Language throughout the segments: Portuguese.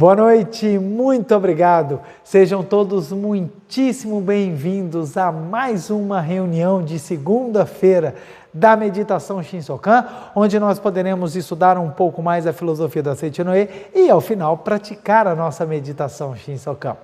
Boa noite, muito obrigado. Sejam todos muitíssimo bem-vindos a mais uma reunião de segunda-feira da Meditação Shinsokan, onde nós poderemos estudar um pouco mais a filosofia da Seichinoe e, ao final, praticar a nossa Meditação Shinsokan.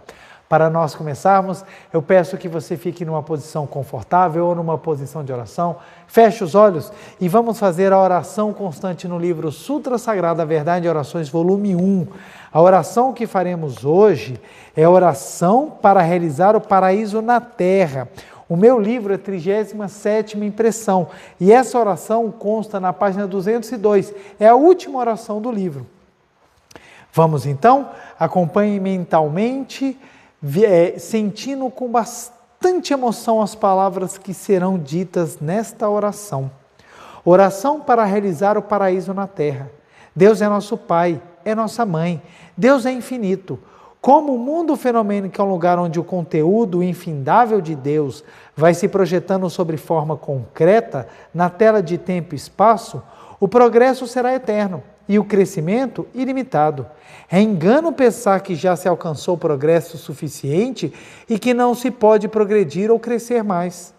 Para nós começarmos, eu peço que você fique numa posição confortável ou numa posição de oração, feche os olhos e vamos fazer a oração constante no livro Sutra Sagrada Verdade e Orações, volume 1. A oração que faremos hoje é a oração para realizar o paraíso na Terra. O meu livro é 37ª impressão e essa oração consta na página 202, é a última oração do livro. Vamos então, acompanhe mentalmente, sentindo com bastante emoção as palavras que serão ditas nesta oração. Oração para realizar o paraíso na Terra. Deus é nosso Pai, é nossa Mãe. Deus é infinito. Como o mundo fenomênico é um lugar onde o conteúdo infindável de Deus vai se projetando sobre forma concreta na tela de tempo e espaço, o progresso será eterno e o crescimento ilimitado. É engano pensar que já se alcançou o progresso suficiente e que não se pode progredir ou crescer mais.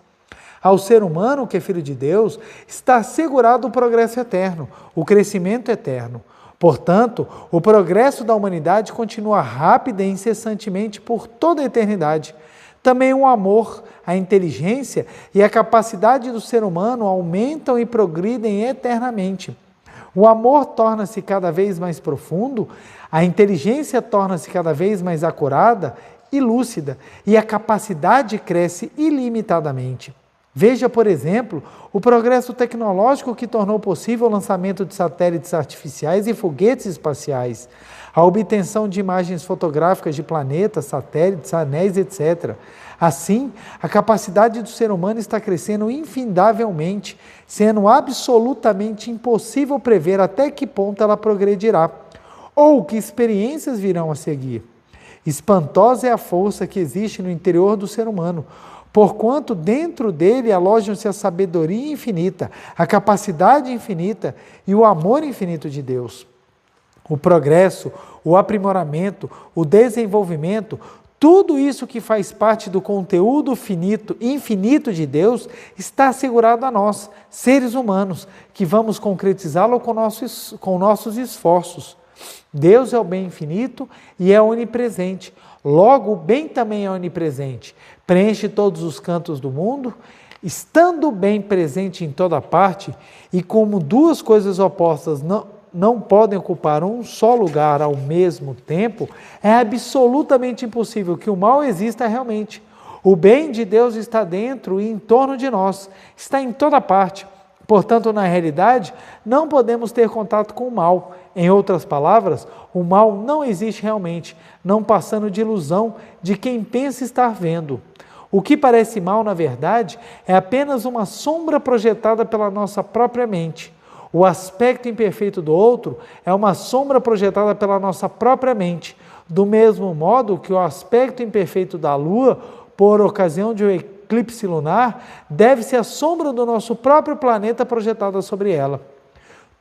Ao ser humano, que é filho de Deus, está assegurado o progresso eterno, o crescimento eterno. Portanto, o progresso da humanidade continua rápido e incessantemente por toda a eternidade. Também o amor, a inteligência e a capacidade do ser humano aumentam e progridem eternamente. O amor torna-se cada vez mais profundo, a inteligência torna-se cada vez mais acurada e lúcida, e a capacidade cresce ilimitadamente. Veja, por exemplo, o progresso tecnológico que tornou possível o lançamento de satélites artificiais e foguetes espaciais, a obtenção de imagens fotográficas de planetas, satélites, anéis, etc. Assim, a capacidade do ser humano está crescendo infindavelmente, sendo absolutamente impossível prever até que ponto ela progredirá, ou que experiências virão a seguir. Espantosa é a força que existe no interior do ser humano, porquanto dentro dele alojam-se a sabedoria infinita, a capacidade infinita e o amor infinito de Deus. O progresso, o aprimoramento, o desenvolvimento, tudo isso que faz parte do conteúdo infinito de Deus está assegurado a nós, seres humanos, que vamos concretizá-lo com nossos esforços. Deus é o bem infinito e é onipresente. Logo, o bem também é onipresente. Preenche todos os cantos do mundo, estando bem presente em toda parte, e como duas coisas opostas não podem ocupar um só lugar ao mesmo tempo, é absolutamente impossível que o mal exista realmente. O bem de Deus está dentro e em torno de nós, está em toda parte. Portanto, na realidade, não podemos ter contato com o mal. Em outras palavras, o mal não existe realmente, não passando de ilusão de quem pensa estar vendo. O que parece mal, na verdade, é apenas uma sombra projetada pela nossa própria mente. O aspecto imperfeito do outro é uma sombra projetada pela nossa própria mente, do mesmo modo que o aspecto imperfeito da Lua, por ocasião de um eclipse lunar, deve-se à sombra do nosso próprio planeta projetada sobre ela.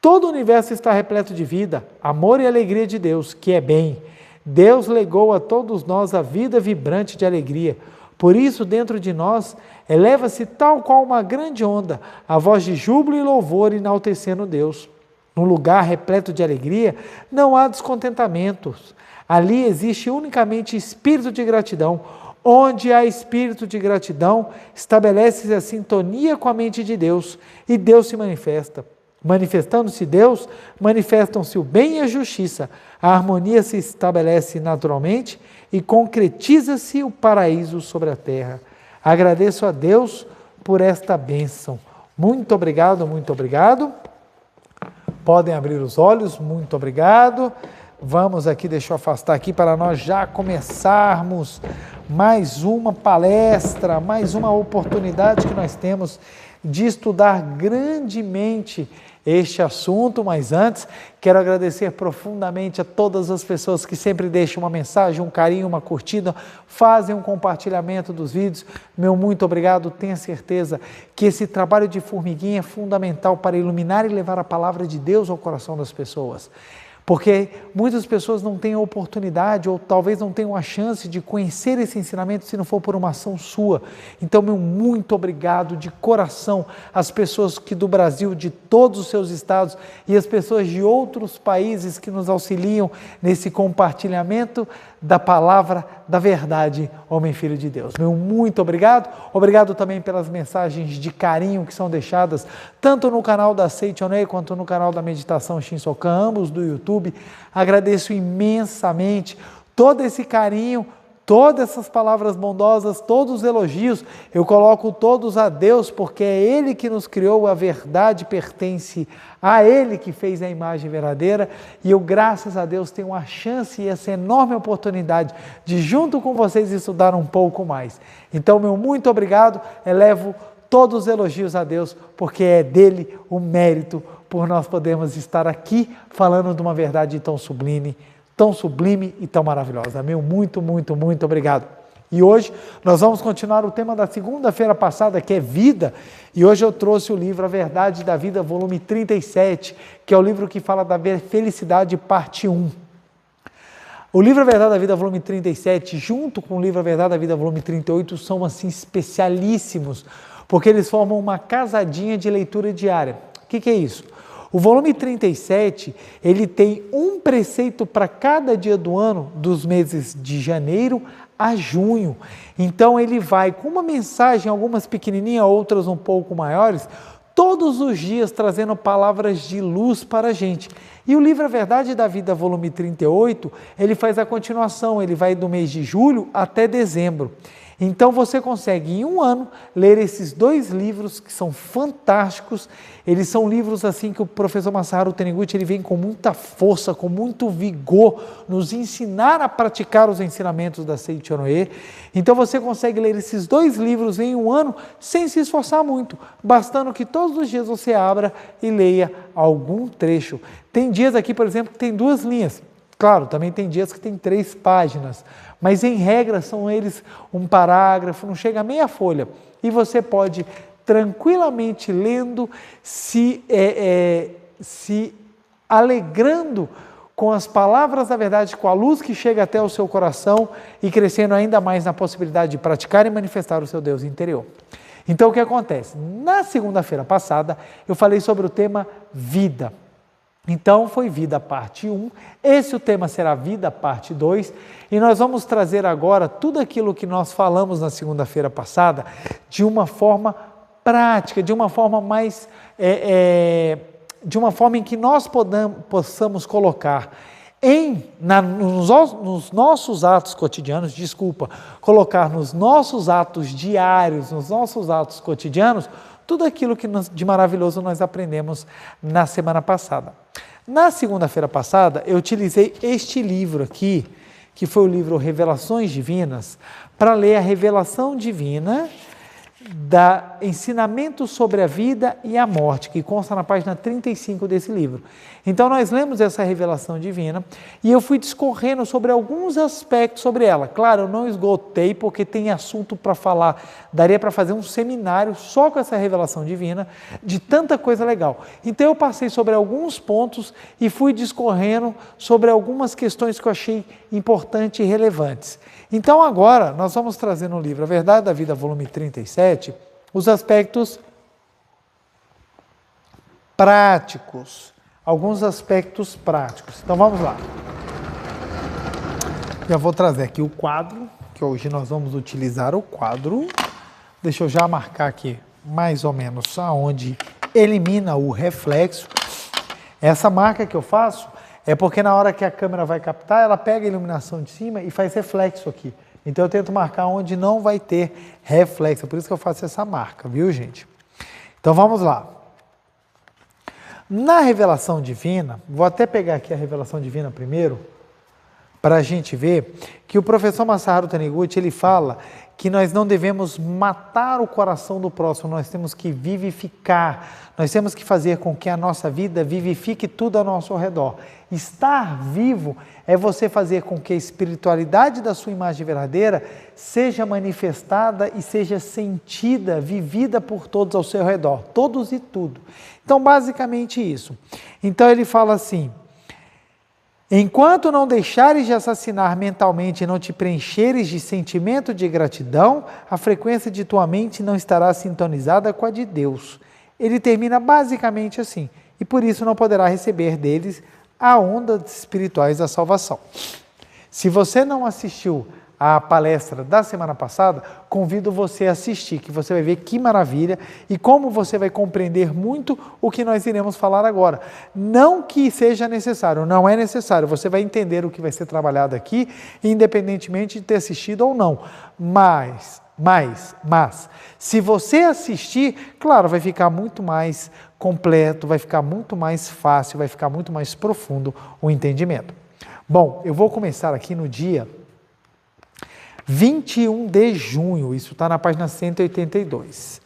Todo o universo está repleto de vida, amor e alegria de Deus, que é bem. Deus legou a todos nós a vida vibrante de alegria. Por isso, dentro de nós, eleva-se tal qual uma grande onda, a voz de júbilo e louvor enaltecendo Deus. Num lugar repleto de alegria, não há descontentamentos. Ali existe unicamente espírito de gratidão. Onde há espírito de gratidão, estabelece-se a sintonia com a mente de Deus, e Deus se manifesta. Manifestando-se Deus, manifestam-se o bem e a justiça. A harmonia se estabelece naturalmente e concretiza-se o paraíso sobre a terra. Agradeço a Deus por esta bênção. Muito obrigado, muito obrigado. Podem abrir os olhos, muito obrigado. Vamos aqui, deixa eu afastar aqui para nós já começarmos mais uma palestra, mais uma oportunidade que nós temos de estudar grandemente este assunto, mas antes quero agradecer profundamente a todas as pessoas que sempre deixam uma mensagem, um carinho, uma curtida, fazem um compartilhamento dos vídeos. Meu muito obrigado, tenha certeza que esse trabalho de formiguinha é fundamental para iluminar e levar a palavra de Deus ao coração das pessoas. Porque muitas pessoas não têm a oportunidade ou talvez não tenham a chance de conhecer esse ensinamento se não for por uma ação sua. Então, meu muito obrigado de coração às pessoas que do Brasil, de todos os seus estados e as pessoas de outros países que nos auxiliam nesse compartilhamento da palavra da verdade, homem e filho de Deus. Meu muito obrigado. Obrigado também pelas mensagens de carinho que são deixadas tanto no canal da Seitonei quanto no canal da Meditação Shinsokan, ambos do YouTube. Agradeço imensamente todo esse carinho, todas essas palavras bondosas, todos os elogios, eu coloco todos a Deus, porque é Ele que nos criou, a verdade pertence a Ele que fez a imagem verdadeira, e eu, graças a Deus, tenho a chance e essa enorme oportunidade de, junto com vocês, estudar um pouco mais. Então, meu muito obrigado, elevo todos os elogios a Deus, porque é dele o mérito por nós podermos estar aqui falando de uma verdade tão sublime e tão maravilhosa. Meu muito, muito, muito obrigado. E hoje nós vamos continuar o tema da segunda-feira passada, que é vida, e hoje eu trouxe o livro A Verdade da Vida, volume 37, que é o livro que fala da felicidade, parte 1. O livro A Verdade da Vida, volume 37, junto com o livro A Verdade da Vida, volume 38, são assim especialíssimos, porque eles formam uma casadinha de leitura diária. O que é isso? O volume 37, ele tem um preceito para cada dia do ano, dos meses de janeiro a junho. Então ele vai com uma mensagem, algumas pequenininhas, outras um pouco maiores, todos os dias trazendo palavras de luz para a gente. E o livro A Verdade da Vida, volume 38, ele faz a continuação, ele vai do mês de julho até dezembro. Então você consegue em um ano ler esses dois livros que são fantásticos. Eles são livros assim que o professor Masaharu Taniguchi ele vem com muita força, com muito vigor, nos ensinar a praticar os ensinamentos da Seiichi Onoe. Então você consegue ler esses dois livros em um ano sem se esforçar muito, bastando que todos os dias você abra e leia algum trecho. Tem dias aqui, por exemplo, que tem 2 linhas. Claro, também tem dias que tem 3 páginas, mas em regra são eles um parágrafo, não chega a meia folha. E você pode tranquilamente lendo, se alegrando com as palavras da verdade, com a luz que chega até o seu coração e crescendo ainda mais na possibilidade de praticar e manifestar o seu Deus interior. Então o que acontece? Na segunda-feira passada eu falei sobre o tema vida. Então, foi vida parte 1, esse o tema será vida parte 2, e nós vamos trazer agora tudo aquilo que nós falamos na segunda-feira passada de uma forma prática, de uma forma mais, de uma forma em que nós possamos colocar nos nossos atos cotidianos, colocar nos nossos atos diários, nos nossos atos cotidianos, tudo aquilo que de maravilhoso nós aprendemos na semana passada. Na segunda-feira passada, eu utilizei este livro aqui, que foi o livro Revelações Divinas, para ler a revelação divina da ensinamento sobre a vida e a morte, que consta na página 35 desse livro. Então nós lemos essa revelação divina e eu fui discorrendo sobre alguns aspectos sobre ela. Claro, eu não esgotei porque tem assunto para falar, daria para fazer um seminário só com essa revelação divina, de tanta coisa legal. Então eu passei sobre alguns pontos e fui discorrendo sobre algumas questões que eu achei importantes e relevantes. Então agora nós vamos trazer no livro A Verdade da Vida, volume 37, os aspectos práticos, alguns aspectos práticos. Então vamos lá. Já vou trazer aqui o quadro, que hoje nós vamos utilizar o quadro. Deixa eu já marcar aqui mais ou menos aonde elimina o reflexo. Essa marca que eu faço é porque na hora que a câmera vai captar, ela pega a iluminação de cima e faz reflexo aqui. Então eu tento marcar onde não vai ter reflexo, por isso que eu faço essa marca, viu, gente? Então vamos lá. Na revelação divina, vou até pegar aqui a revelação divina primeiro, para a gente ver que o professor Masaharu Taniguchi, ele fala que nós não devemos matar o coração do próximo, nós temos que vivificar, nós temos que fazer com que a nossa vida vivifique tudo ao nosso redor. Estar vivo é você fazer com que a espiritualidade da sua imagem verdadeira seja manifestada e seja sentida, vivida por todos ao seu redor, todos e tudo. Então, basicamente isso. Então, ele fala assim, Enquanto não deixares de assassinar mentalmente e não te preencheres de sentimento de gratidão, a frequência de tua mente não estará sintonizada com a de Deus. Ele termina basicamente assim, e por isso não poderá receber deles a ondas espirituais da salvação. Se você não assistiu à palestra da semana passada, convido você a assistir, que você vai ver que maravilha e como você vai compreender muito o que nós iremos falar agora. Não que seja necessário, não é necessário, você vai entender o que vai ser trabalhado aqui, independentemente de ter assistido ou não. Mas, se você assistir, claro, vai ficar muito mais completo, vai ficar muito mais fácil, vai ficar muito mais profundo o entendimento. Bom, eu vou começar aqui no dia 21 de junho, isso está na página 182.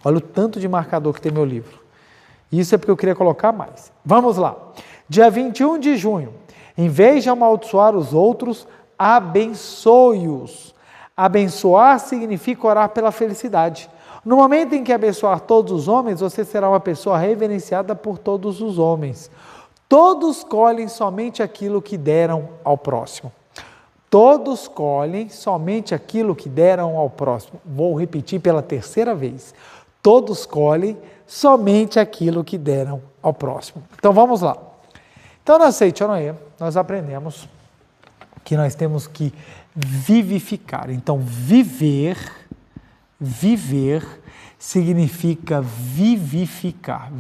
Olha o tanto de marcador que tem meu livro. Isso é porque eu queria colocar mais. Vamos lá. Dia 21 de junho, em vez de amaldiçoar os outros, abençoe-os. Abençoar significa orar pela felicidade. No momento em que abençoar todos os homens, você será uma pessoa reverenciada por todos os homens. Todos colhem somente aquilo que deram ao próximo. Todos colhem somente aquilo que deram ao próximo. Vou repetir pela terceira vez. Todos colhem somente aquilo que deram ao próximo. Então vamos lá. Então na Seichonoye, nós aprendemos que nós temos que vivificar. Então viver significa vivificar,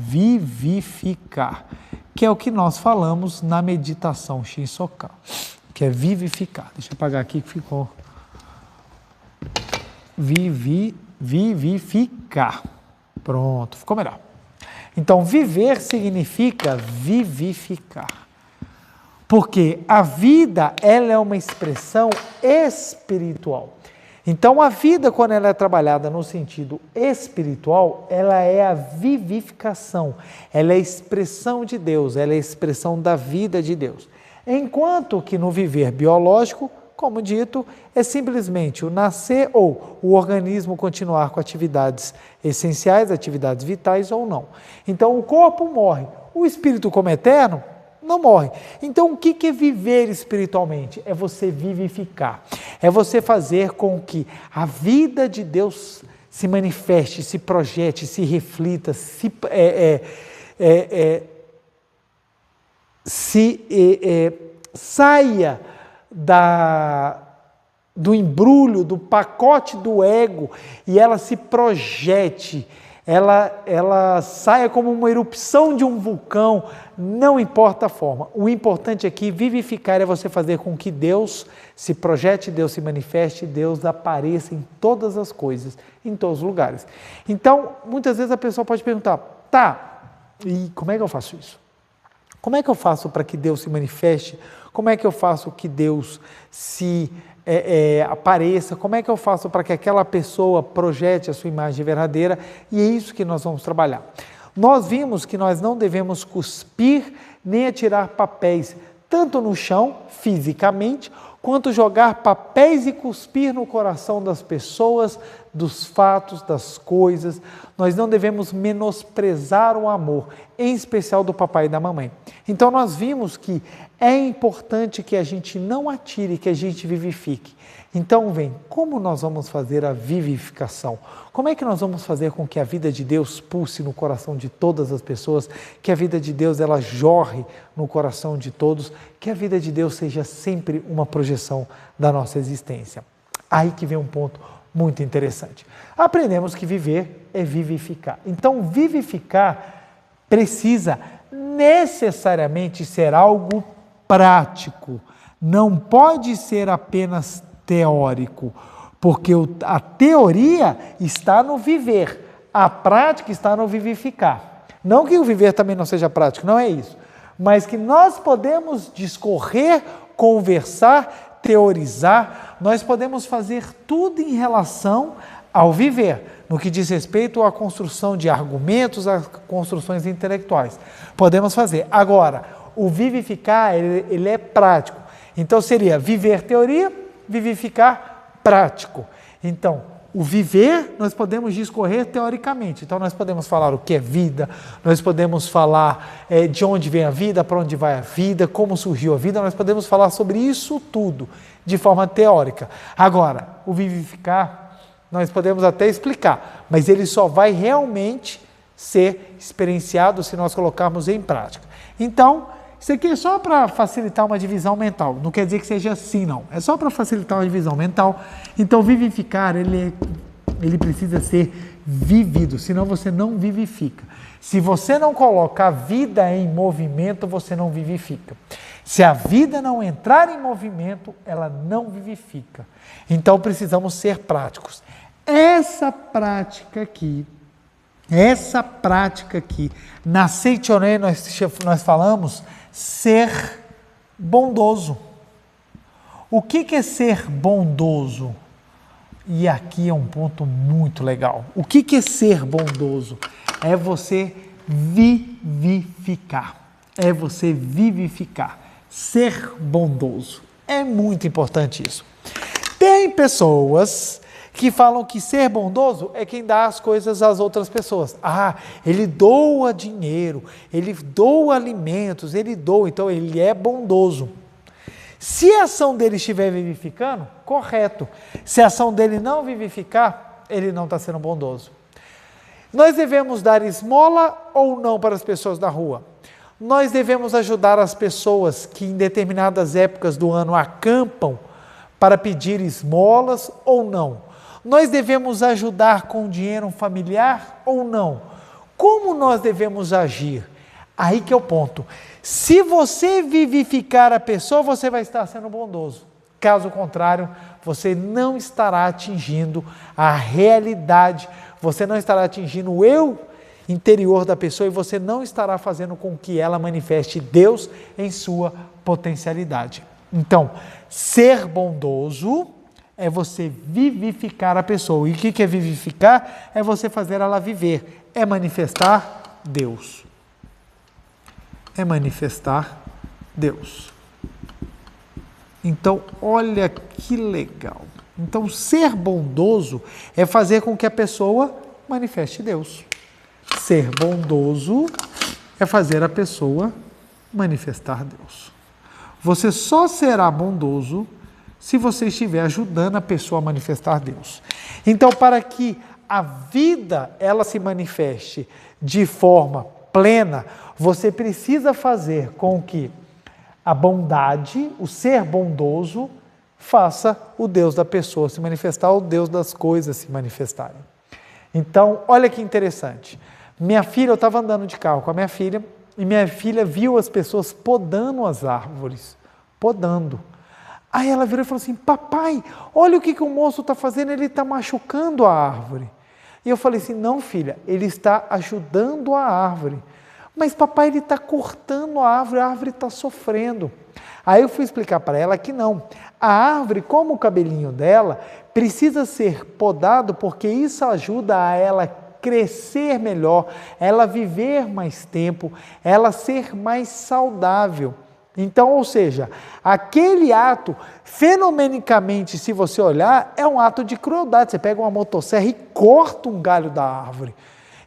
que é o que nós falamos na meditação Shinsokan, que é vivificar. Deixa eu apagar aqui que ficou. Vivificar. Pronto, ficou melhor. Então, viver significa vivificar. Porque a vida, ela é uma expressão espiritual. Então, a vida, quando ela é trabalhada no sentido espiritual, ela é a vivificação, ela é a expressão de Deus, ela é a expressão da vida de Deus. Enquanto que no viver biológico, como dito, é simplesmente o nascer ou o organismo continuar com atividades essenciais, atividades vitais ou não. Então, o corpo morre, o espírito como eterno não morre. Então, o que é viver espiritualmente? É você vivificar. É você fazer com que a vida de Deus se manifeste, se projete, se reflita, saia do embrulho, do pacote do ego e ela se projete. Ela saia como uma erupção de um vulcão, não importa a forma. O importante aqui, vivificar, é você fazer com que Deus se projete, Deus se manifeste, Deus apareça em todas as coisas, em todos os lugares. Então, muitas vezes a pessoa pode perguntar, e como é que eu faço isso? Como é que eu faço para que Deus se manifeste? Como é que eu faço que Deus se apareça, como é que eu faço para que aquela pessoa projete a sua imagem verdadeira? E é isso que nós vamos trabalhar. Nós vimos que nós não devemos cuspir nem atirar papéis, tanto no chão, fisicamente, quanto jogar papéis e cuspir no coração das pessoas, dos fatos, das coisas. Nós não devemos menosprezar o amor, em especial do papai e da mamãe. Então nós vimos que é importante que a gente não atire, que a gente vivifique. Então como nós vamos fazer a vivificação? Como é que nós vamos fazer com que a vida de Deus pulse no coração de todas as pessoas, que a vida de Deus ela jorre no coração de todos, que a vida de Deus seja sempre uma projeção da nossa existência? Aí que vem um ponto muito interessante. Aprendemos que viver é vivificar. Então, vivificar precisa necessariamente ser algo prático. Não pode ser apenas teórico, porque a teoria está no viver, a prática está no vivificar. Não que o viver também não seja prático, não é isso. Mas que nós podemos discorrer, conversar, teorizar, nós podemos fazer tudo em relação ao viver, no que diz respeito à construção de argumentos, a construções intelectuais. Podemos fazer. Agora, o vivificar, ele é prático. Então, seria viver teoria, vivificar prático. Então, o viver, nós podemos discorrer teoricamente. Então, nós podemos falar o que é vida, nós podemos falar de onde vem a vida, para onde vai a vida, como surgiu a vida, nós podemos falar sobre isso tudo de forma teórica. Agora, o vivificar, nós podemos até explicar, mas ele só vai realmente ser experienciado se nós colocarmos em prática. Então, isso aqui é só para facilitar uma divisão mental, não quer dizer que seja assim, não. É só para facilitar uma divisão mental. Então, vivificar, ele precisa ser vivido, senão você não vivifica. Se você não coloca a vida em movimento, você não vivifica. Se a vida não entrar em movimento, ela não vivifica. Então, precisamos ser práticos. Essa prática aqui, na Seichoné nós falamos ser bondoso. O que é ser bondoso? E aqui é um ponto muito legal. O que é ser bondoso? É você vivificar. É você vivificar. Ser bondoso. É muito importante isso. Tem pessoas que falam que ser bondoso é quem dá as coisas às outras pessoas. Ah, ele doa dinheiro, ele doa alimentos, então ele é bondoso. Se a ação dele estiver vivificando, correto. Se a ação dele não vivificar, ele não está sendo bondoso. Nós devemos dar esmola ou não para as pessoas da rua? Nós devemos ajudar as pessoas que em determinadas épocas do ano acampam para pedir esmolas ou não? Nós devemos ajudar com dinheiro familiar ou não? Como nós devemos agir? Aí que é o ponto. Se você vivificar a pessoa, você vai estar sendo bondoso. Caso contrário, você não estará atingindo a realidade, você não estará atingindo o eu interior da pessoa e você não estará fazendo com que ela manifeste Deus em sua potencialidade. Então, ser bondoso é você vivificar a pessoa. E o que é vivificar? É você fazer ela viver. É manifestar Deus. É manifestar Deus. Então, olha que legal. Então, ser bondoso é fazer com que a pessoa manifeste Deus. Ser bondoso é fazer a pessoa manifestar Deus. Você só será bondoso se você estiver ajudando a pessoa a manifestar Deus. Então, para que a vida ela se manifeste de forma plena, você precisa fazer com que a bondade, o ser bondoso, faça o Deus da pessoa se manifestar, o Deus das coisas se manifestarem. Então, olha que interessante. Eu estava andando de carro com a minha filha, e minha filha viu as pessoas podando as árvores. Podando. Aí ela virou e falou assim, papai, olha o que o moço está fazendo, ele está machucando a árvore. E eu falei assim, não filha, ele está ajudando a árvore. Mas papai, ele está cortando a árvore está sofrendo. Aí eu fui explicar para ela que não. A árvore, como o cabelinho dela, precisa ser podado porque isso ajuda a ela crescer melhor, ela viver mais tempo, ela ser mais saudável. Então, ou seja, aquele ato, fenomenicamente, se você olhar, é um ato de crueldade. Você pega uma motosserra e corta um galho da árvore.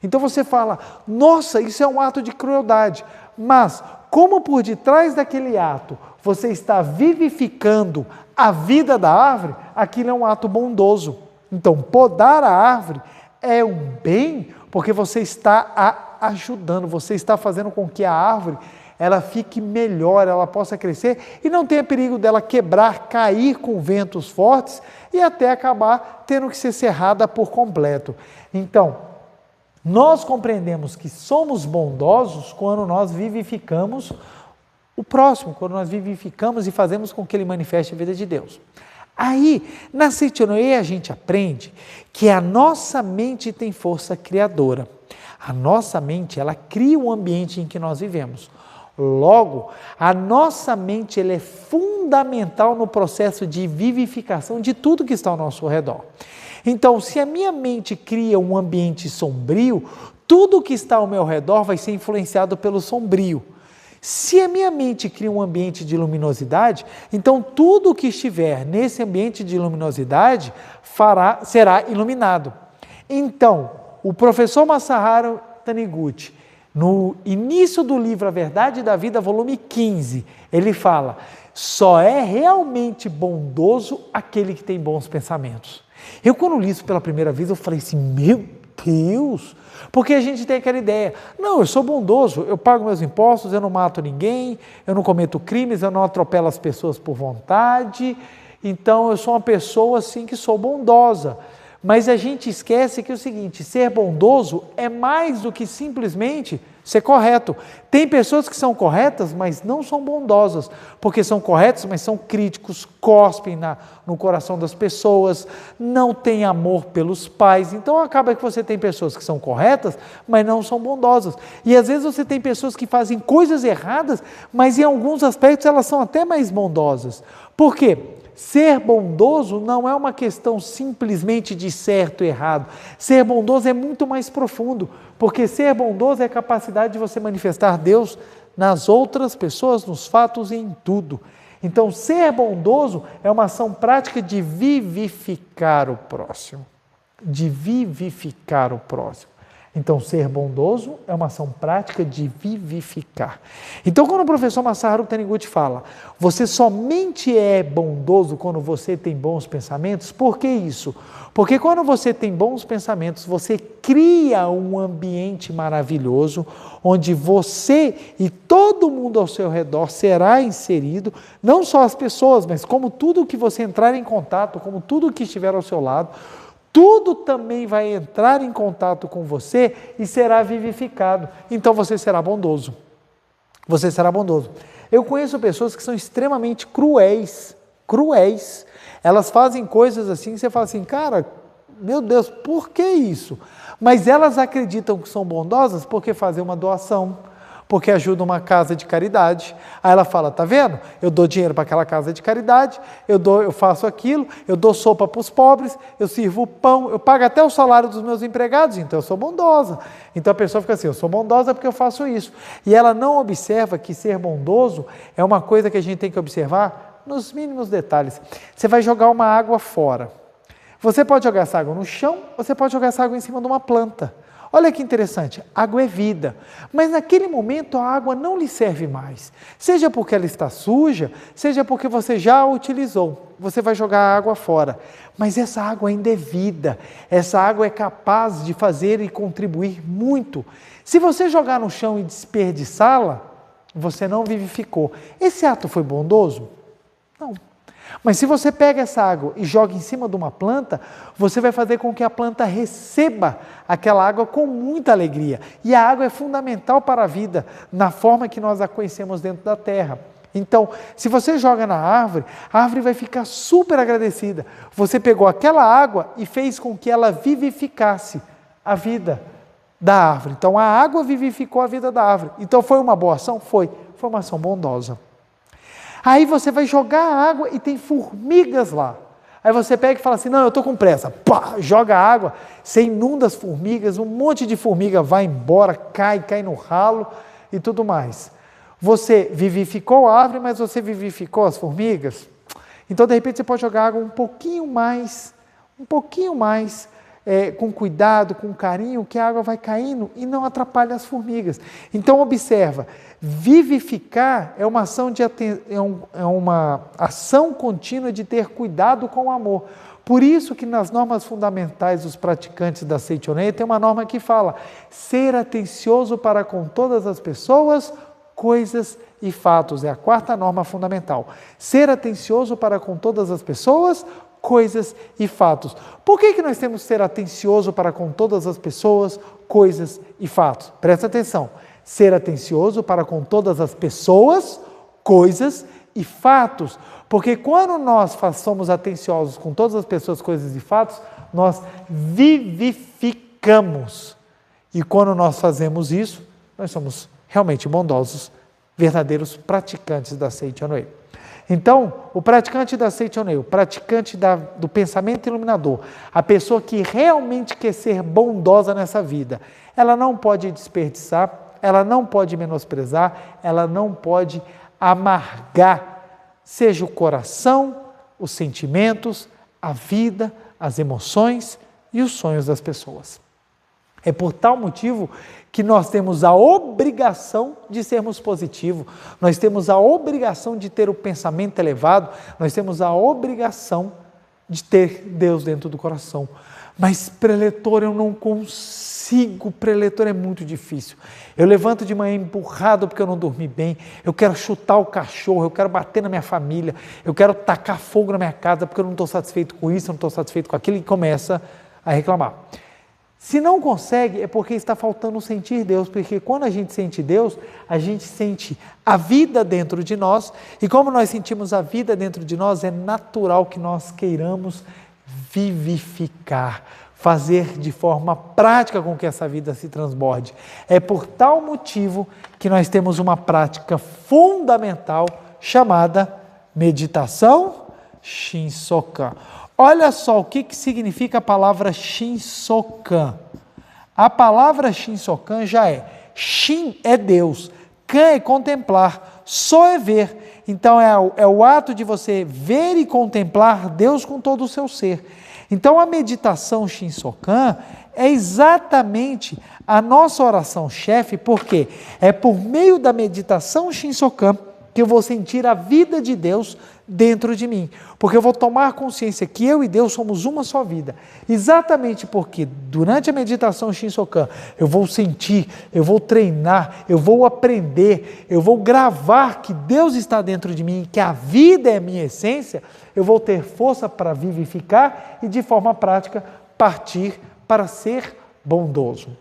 Então você fala, nossa, isso é um ato de crueldade. Mas, como por detrás daquele ato, você está vivificando a vida da árvore, aquilo é um ato bondoso. Então, podar a árvore é um bem, porque você está ajudando, você está fazendo com que a árvore ela fique melhor, ela possa crescer e não tenha perigo dela quebrar, cair com ventos fortes e até acabar tendo que ser serrada por completo. Então, nós compreendemos que somos bondosos quando nós vivificamos o próximo, quando nós vivificamos e fazemos com que ele manifeste a vida de Deus. Aí, na Seichoné, a gente aprende que a nossa mente tem força criadora. A nossa mente, ela cria o ambiente em que nós vivemos. Logo, a nossa mente ela é fundamental no processo de vivificação de tudo que está ao nosso redor. Então, se a minha mente cria um ambiente sombrio, tudo que está ao meu redor vai ser influenciado pelo sombrio. Se a minha mente cria um ambiente de luminosidade, então tudo que estiver nesse ambiente de luminosidade será iluminado. Então, o professor Masaharu Taniguchi, no início do livro A Verdade da Vida, volume 15, ele fala: só é realmente bondoso aquele que tem bons pensamentos. Eu, quando li isso pela primeira vez, eu falei assim, meu Deus, porque a gente tem aquela ideia, não, eu sou bondoso, eu pago meus impostos, eu não mato ninguém, eu não cometo crimes, eu não atropelo as pessoas por vontade, então eu sou uma pessoa assim que sou bondosa. Mas a gente esquece que é o seguinte, ser bondoso é mais do que simplesmente ser correto. Tem pessoas que são corretas, mas não são bondosas, porque são corretos, mas são críticos, cospem no coração das pessoas, não têm amor pelos pais. Então acaba que você tem pessoas que são corretas, mas não são bondosas. E às vezes você tem pessoas que fazem coisas erradas, mas em alguns aspectos elas são até mais bondosas. Por quê? Ser bondoso não é uma questão simplesmente de certo e errado. Ser bondoso é muito mais profundo, porque ser bondoso é a capacidade de você manifestar Deus nas outras pessoas, nos fatos e em tudo. Então, ser bondoso é uma ação prática de vivificar o próximo. De vivificar o próximo. Então, ser bondoso é uma ação prática de vivificar. Então, quando o professor Masaharu Taniguchi fala, você somente é bondoso quando você tem bons pensamentos, por que isso? Porque quando você tem bons pensamentos, você cria um ambiente maravilhoso, onde você e todo mundo ao seu redor será inserido, não só as pessoas, mas como tudo que você entrar em contato, como tudo que estiver ao seu lado, tudo também vai entrar em contato com você e será vivificado. Então você será bondoso. Você será bondoso. Eu conheço pessoas que são extremamente cruéis. Elas fazem coisas assim, você fala assim, cara, meu Deus, por que isso? Mas elas acreditam que são bondosas porque fazem uma doação, porque ajudam uma casa de caridade. Aí ela fala, tá vendo? Eu dou dinheiro para aquela casa de caridade, eu faço aquilo, eu dou sopa para os pobres, eu sirvo pão, eu pago até o salário dos meus empregados, então eu sou bondosa. Então a pessoa fica assim, eu sou bondosa porque eu faço isso. E ela não observa que ser bondoso é uma coisa que a gente tem que observar nos mínimos detalhes. Você vai jogar uma água fora. Você pode jogar essa água no chão, você pode jogar essa água em cima de uma planta. Olha que interessante, água é vida, mas naquele momento a água não lhe serve mais, seja porque ela está suja, seja porque você já a utilizou, você vai jogar a água fora, mas essa água ainda é vida, essa água é capaz de fazer e contribuir muito. Se você jogar no chão e desperdiçá-la, você não vivificou. Esse ato foi bondoso? Não. Mas se você pega essa água e joga em cima de uma planta, você vai fazer com que a planta receba aquela água com muita alegria. E a água é fundamental para a vida, na forma que nós a conhecemos dentro da terra. Então, se você joga na árvore, a árvore vai ficar super agradecida. Você pegou aquela água e fez com que ela vivificasse a vida da árvore. Então, a água vivificou a vida da árvore. Então, foi uma boa ação? Foi uma ação bondosa. Aí você vai jogar a água e tem formigas lá. Aí você pega e fala assim, não, eu estou com pressa. Pá, joga a água, você inunda as formigas, um monte de formiga vai embora, cai no ralo e tudo mais. Você vivificou a árvore, mas você vivificou as formigas? Então, de repente, você pode jogar água um pouquinho mais, com cuidado, com carinho, que a água vai caindo e não atrapalha as formigas. Então, observa, vivificar é uma ação contínua de ter cuidado com o amor. Por isso que nas normas fundamentais dos praticantes da Seichonen tem uma norma que fala ser atencioso para com todas as pessoas, coisas e fatos. É a quarta norma fundamental. Ser atencioso para com todas as pessoas, coisas e fatos. Por que nós temos que ser atencioso para com todas as pessoas, coisas e fatos? Presta atenção. Ser atencioso para com todas as pessoas, coisas e fatos. Porque quando nós somos atenciosos com todas as pessoas, coisas e fatos, nós vivificamos. E quando nós fazemos isso, nós somos realmente bondosos, verdadeiros praticantes da Seichonen. Então, o praticante da Seichonen, o praticante do pensamento iluminador, a pessoa que realmente quer ser bondosa nessa vida, ela não pode desperdiçar ela não pode menosprezar, ela não pode amargar, seja o coração, os sentimentos, a vida, as emoções e os sonhos das pessoas. É por tal motivo que nós temos a obrigação de sermos positivos, nós temos a obrigação de ter o pensamento elevado, nós temos a obrigação de ter Deus dentro do coração. Mas, preletor, eu não consigo, preletor, é muito difícil. Eu levanto de manhã empurrado porque eu não dormi bem, eu quero chutar o cachorro, eu quero bater na minha família, eu quero tacar fogo na minha casa porque eu não estou satisfeito com isso, eu não estou satisfeito com aquilo, e começa a reclamar. Se não consegue, é porque está faltando sentir Deus, porque quando a gente sente Deus, a gente sente a vida dentro de nós, e como nós sentimos a vida dentro de nós, é natural que nós queiramos vivificar, fazer de forma prática com que essa vida se transborde. É por tal motivo que nós temos uma prática fundamental chamada meditação Shinsokan. Olha só o que significa a palavra Shinsokan. A palavra Shinsokan já é, Shin é Deus, Kan é contemplar, So é ver. Então é o ato de você ver e contemplar Deus com todo o seu ser. Então a meditação Shinsokan é exatamente a nossa oração-chefe, porque é por meio da meditação Shinsokan que eu vou sentir a vida de Deus dentro de mim, porque eu vou tomar consciência que eu e Deus somos uma só vida, exatamente porque durante a meditação Shinsokan eu vou sentir, eu vou treinar, eu vou aprender, eu vou gravar que Deus está dentro de mim, que a vida é a minha essência, eu vou ter força para vivificar e de forma prática partir para ser bondoso.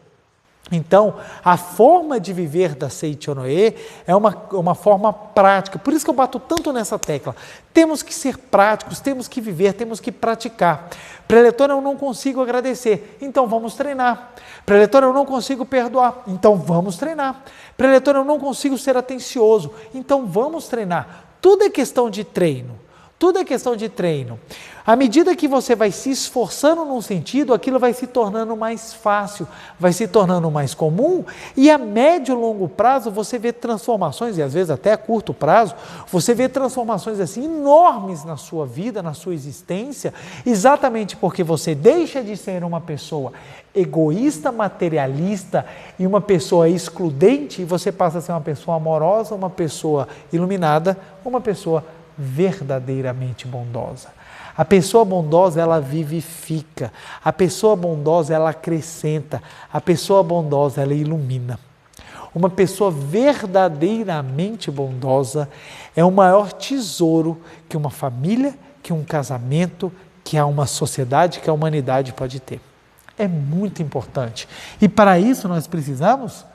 Então, a forma de viver da Seichonoye é uma forma prática, por isso que eu bato tanto nessa tecla. Temos que ser práticos, temos que viver, temos que praticar. Preletor, eu não consigo agradecer, então vamos treinar. Preletor, eu não consigo perdoar, então vamos treinar. Preletor, eu não consigo ser atencioso, então vamos treinar. Tudo é questão de treino. Tudo é questão de treino. À medida que você vai se esforçando num sentido, aquilo vai se tornando mais fácil, vai se tornando mais comum, e a médio e longo prazo você vê transformações, e às vezes até a curto prazo, você vê transformações assim enormes na sua vida, na sua existência, exatamente porque você deixa de ser uma pessoa egoísta, materialista e uma pessoa excludente, e você passa a ser uma pessoa amorosa, uma pessoa iluminada, uma pessoa verdadeiramente bondosa. A pessoa bondosa, ela vivifica. A pessoa bondosa, ela acrescenta. A pessoa bondosa, ela ilumina. Uma pessoa verdadeiramente bondosa é o maior tesouro que uma família, que um casamento, que uma sociedade, que a humanidade pode ter. É muito importante. E para isso nós precisamos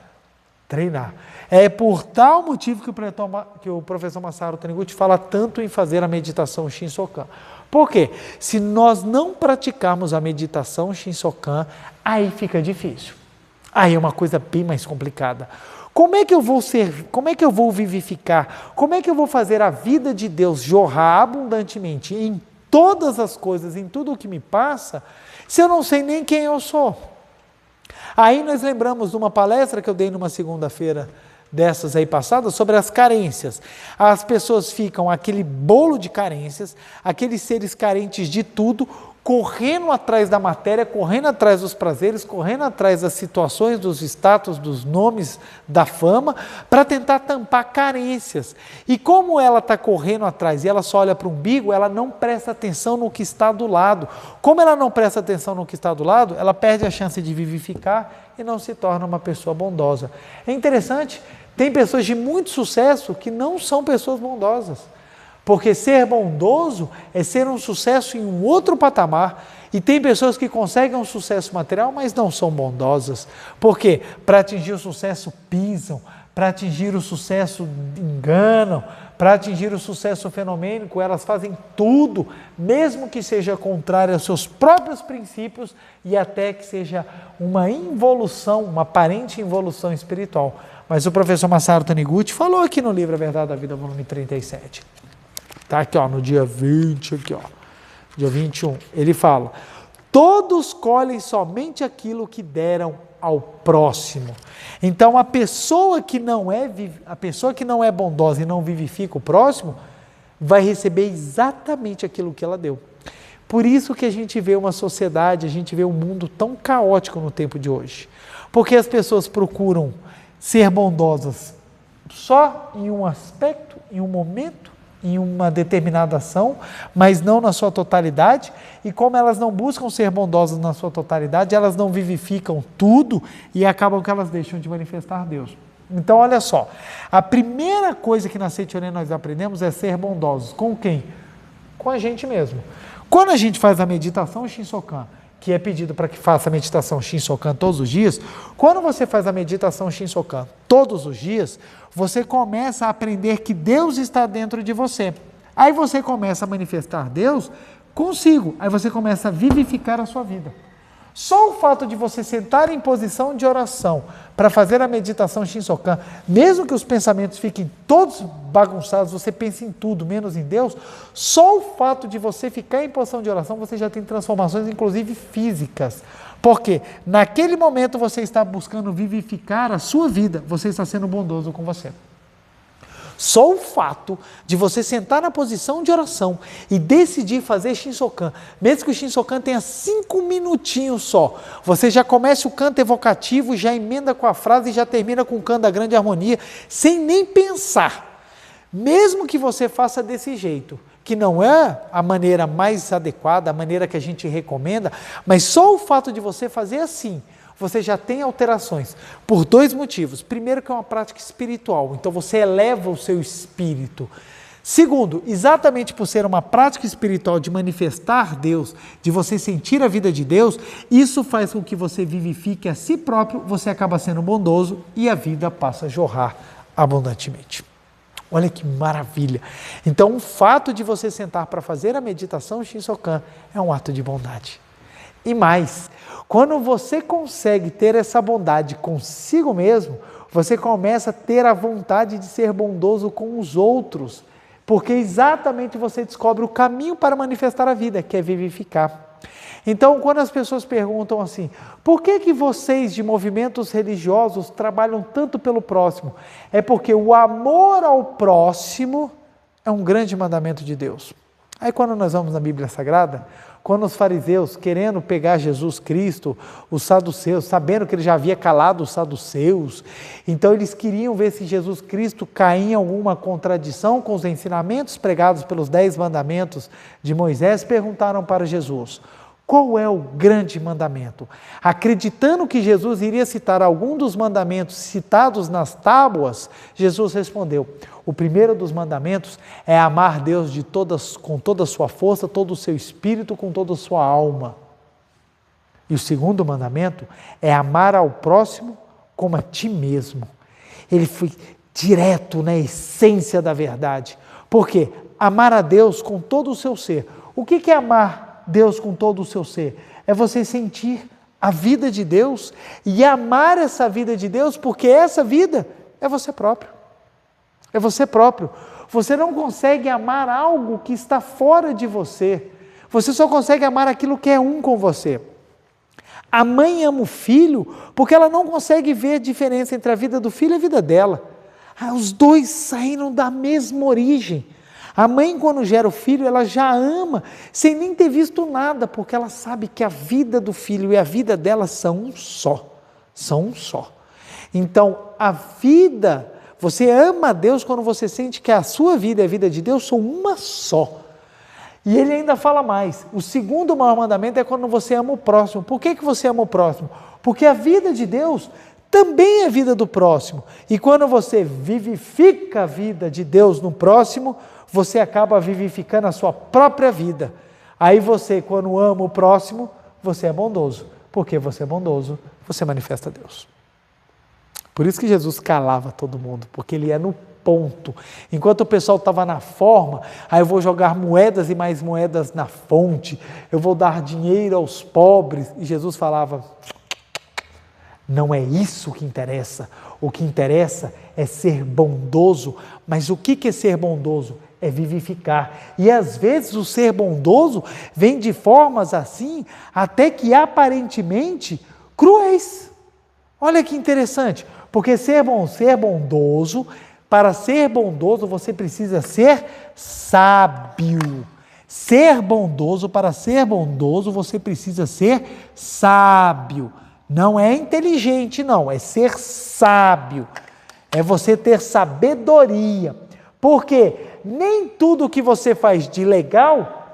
treinar. É por tal motivo que o professor Masaru Taniguchi fala tanto em fazer a meditação Shinsokan. Por quê? Se nós não praticarmos a meditação Shinsokan, aí fica difícil. Aí é uma coisa bem mais complicada. Como é que eu vou como é que eu vou vivificar? Como é que eu vou fazer a vida de Deus jorrar abundantemente em todas as coisas, em tudo o que me passa, se eu não sei nem quem eu sou? Aí nós lembramos de uma palestra que eu dei numa segunda-feira dessas aí passadas, sobre as carências. As pessoas ficam aquele bolo de carências, aqueles seres carentes de tudo, correndo atrás da matéria, correndo atrás dos prazeres, correndo atrás das situações, dos status, dos nomes, da fama, para tentar tampar carências. E como ela está correndo atrás e ela só olha para o umbigo, ela não presta atenção no que está do lado. Como ela não presta atenção no que está do lado, ela perde a chance de vivificar e não se torna uma pessoa bondosa. É interessante, tem pessoas de muito sucesso que não são pessoas bondosas. Porque ser bondoso é ser um sucesso em um outro patamar, e tem pessoas que conseguem um sucesso material, mas não são bondosas. Por quê? Para atingir o sucesso pisam, para atingir o sucesso enganam, para atingir o sucesso fenomênico, elas fazem tudo, mesmo que seja contrário aos seus próprios princípios e até que seja uma involução, uma aparente involução espiritual. Mas o professor Masaru Taniguchi falou aqui no livro A Verdade da Vida, volume 37. Está aqui, ó, no dia 20, aqui, ó, dia 21, ele fala: Todos colhem somente aquilo que deram ao próximo. Então, a pessoa que não é bondosa e não vivifica o próximo, vai receber exatamente aquilo que ela deu. Por isso que a gente vê uma sociedade, a gente vê um mundo tão caótico no tempo de hoje. Porque as pessoas procuram ser bondosas só em um aspecto, em um momento, em uma determinada ação, mas não na sua totalidade. E como elas não buscam ser bondosas na sua totalidade, elas não vivificam tudo e acabam que elas deixam de manifestar Deus. Então, olha só, a primeira coisa que na Seichoren nós aprendemos é ser bondosos. Com quem? Com a gente mesmo. Quando a gente faz a meditação Shinsokan, que é pedido para que faça a meditação Shinsokan todos os dias, quando você faz a meditação Shinsokan todos os dias, você começa a aprender que Deus está dentro de você. Aí você começa a manifestar Deus consigo, aí você começa a vivificar a sua vida. Só o fato de você sentar em posição de oração para fazer a meditação Shinsokan, mesmo que os pensamentos fiquem todos bagunçados, você pensa em tudo, menos em Deus, só o fato de você ficar em posição de oração, você já tem transformações, inclusive físicas. Porque naquele momento você está buscando vivificar a sua vida, você está sendo bondoso com você. Só o fato de você sentar na posição de oração e decidir fazer Shinsokan, mesmo que o Shinsokan tenha 5 minutinhos só, você já começa o canto evocativo, já emenda com a frase e já termina com o canto da grande harmonia, sem nem pensar. Mesmo que você faça desse jeito, que não é a maneira mais adequada, a maneira que a gente recomenda, mas só o fato de você fazer assim, você já tem alterações, por 2 motivos. Primeiro, que é uma prática espiritual, então você eleva o seu espírito. Segundo, exatamente por ser uma prática espiritual de manifestar Deus, de você sentir a vida de Deus, isso faz com que você vivifique a si próprio, você acaba sendo bondoso e a vida passa a jorrar abundantemente. Olha que maravilha! Então, o fato de você sentar para fazer a meditação Shinsokan é um ato de bondade. E mais, quando você consegue ter essa bondade consigo mesmo, você começa a ter a vontade de ser bondoso com os outros, porque exatamente você descobre o caminho para manifestar a vida, que é vivificar. Então, quando as pessoas perguntam assim, por que vocês de movimentos religiosos trabalham tanto pelo próximo? É porque o amor ao próximo é um grande mandamento de Deus. Aí quando nós vamos na Bíblia Sagrada, quando os fariseus, querendo pegar Jesus Cristo, os saduceus, sabendo que ele já havia calado os saduceus, então eles queriam ver se Jesus Cristo caía em alguma contradição com os ensinamentos pregados pelos 10 mandamentos de Moisés, perguntaram para Jesus, qual é o grande mandamento? Acreditando que Jesus iria citar algum dos mandamentos citados nas tábuas, Jesus respondeu, o primeiro dos mandamentos é amar Deus com toda a sua força, todo o seu espírito, com toda a sua alma. E o segundo mandamento é amar ao próximo como a ti mesmo. Ele foi direto na essência da verdade. Por quê? Amar a Deus com todo o seu ser. O que é amar Deus com todo o seu ser? É você sentir a vida de Deus e amar essa vida de Deus, porque essa vida é você próprio. É você próprio. Você não consegue amar algo que está fora de você. Você só consegue amar aquilo que é um com você. A mãe ama o filho porque ela não consegue ver a diferença entre a vida do filho e a vida dela. Os dois saíram da mesma origem. A mãe, quando gera o filho, ela já ama, sem nem ter visto nada, porque ela sabe que a vida do filho e a vida dela são um só. São um só. Então, a vida, você ama a Deus quando você sente que a sua vida e a vida de Deus são uma só. E ele ainda fala mais. O segundo maior mandamento é quando você ama o próximo. Por que você ama o próximo? Porque a vida de Deus também é a vida do próximo. E quando você vivifica a vida de Deus no próximo, você acaba vivificando a sua própria vida. Aí você, quando ama o próximo, você é bondoso. Porque você é bondoso, você manifesta Deus. Por isso que Jesus calava todo mundo, porque ele ia no ponto. Enquanto o pessoal estava na forma, aí eu vou jogar moedas e mais moedas na fonte, eu vou dar dinheiro aos pobres. E Jesus falava, não é isso que interessa. O que interessa é ser bondoso. Mas o que é ser bondoso? é vivificar. E às vezes o ser bondoso vem de formas assim, até que aparentemente cruéis. Olha que interessante, porque para ser bondoso você precisa ser sábio. Para ser bondoso você precisa ser sábio. Não é inteligente não, é ser sábio. É você ter sabedoria. Porque nem tudo que você faz de legal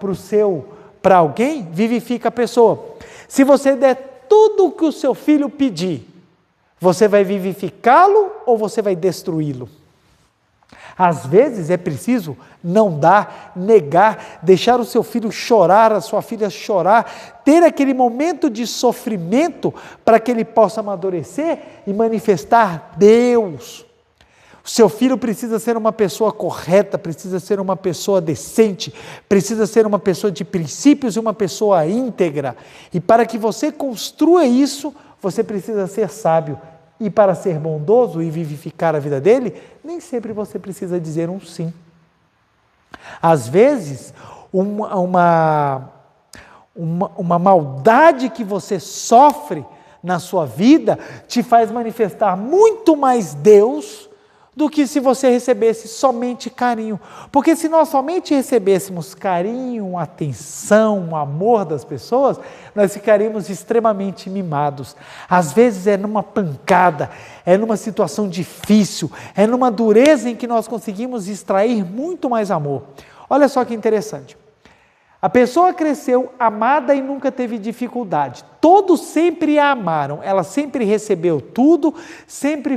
para alguém vivifica a pessoa. Se você der tudo o que o seu filho pedir, você vai vivificá-lo ou você vai destruí-lo? Às vezes é preciso não dar, negar, deixar o seu filho chorar, a sua filha chorar, ter aquele momento de sofrimento para que ele possa amadurecer e manifestar Deus. O seu filho precisa ser uma pessoa correta, precisa ser uma pessoa decente, precisa ser uma pessoa de princípios e uma pessoa íntegra. E para que você construa isso, você precisa ser sábio. E para ser bondoso e vivificar a vida dele, nem sempre você precisa dizer um sim. Às vezes, uma maldade que você sofre na sua vida te faz manifestar muito mais Deus do que se você recebesse somente carinho. Porque se nós somente recebêssemos carinho, atenção, amor das pessoas, nós ficaríamos extremamente mimados. Às vezes é numa pancada, é numa situação difícil, é numa dureza em que nós conseguimos extrair muito mais amor. Olha só que interessante. A pessoa cresceu amada e nunca teve dificuldade. Todos sempre a amaram, ela sempre recebeu tudo, sempre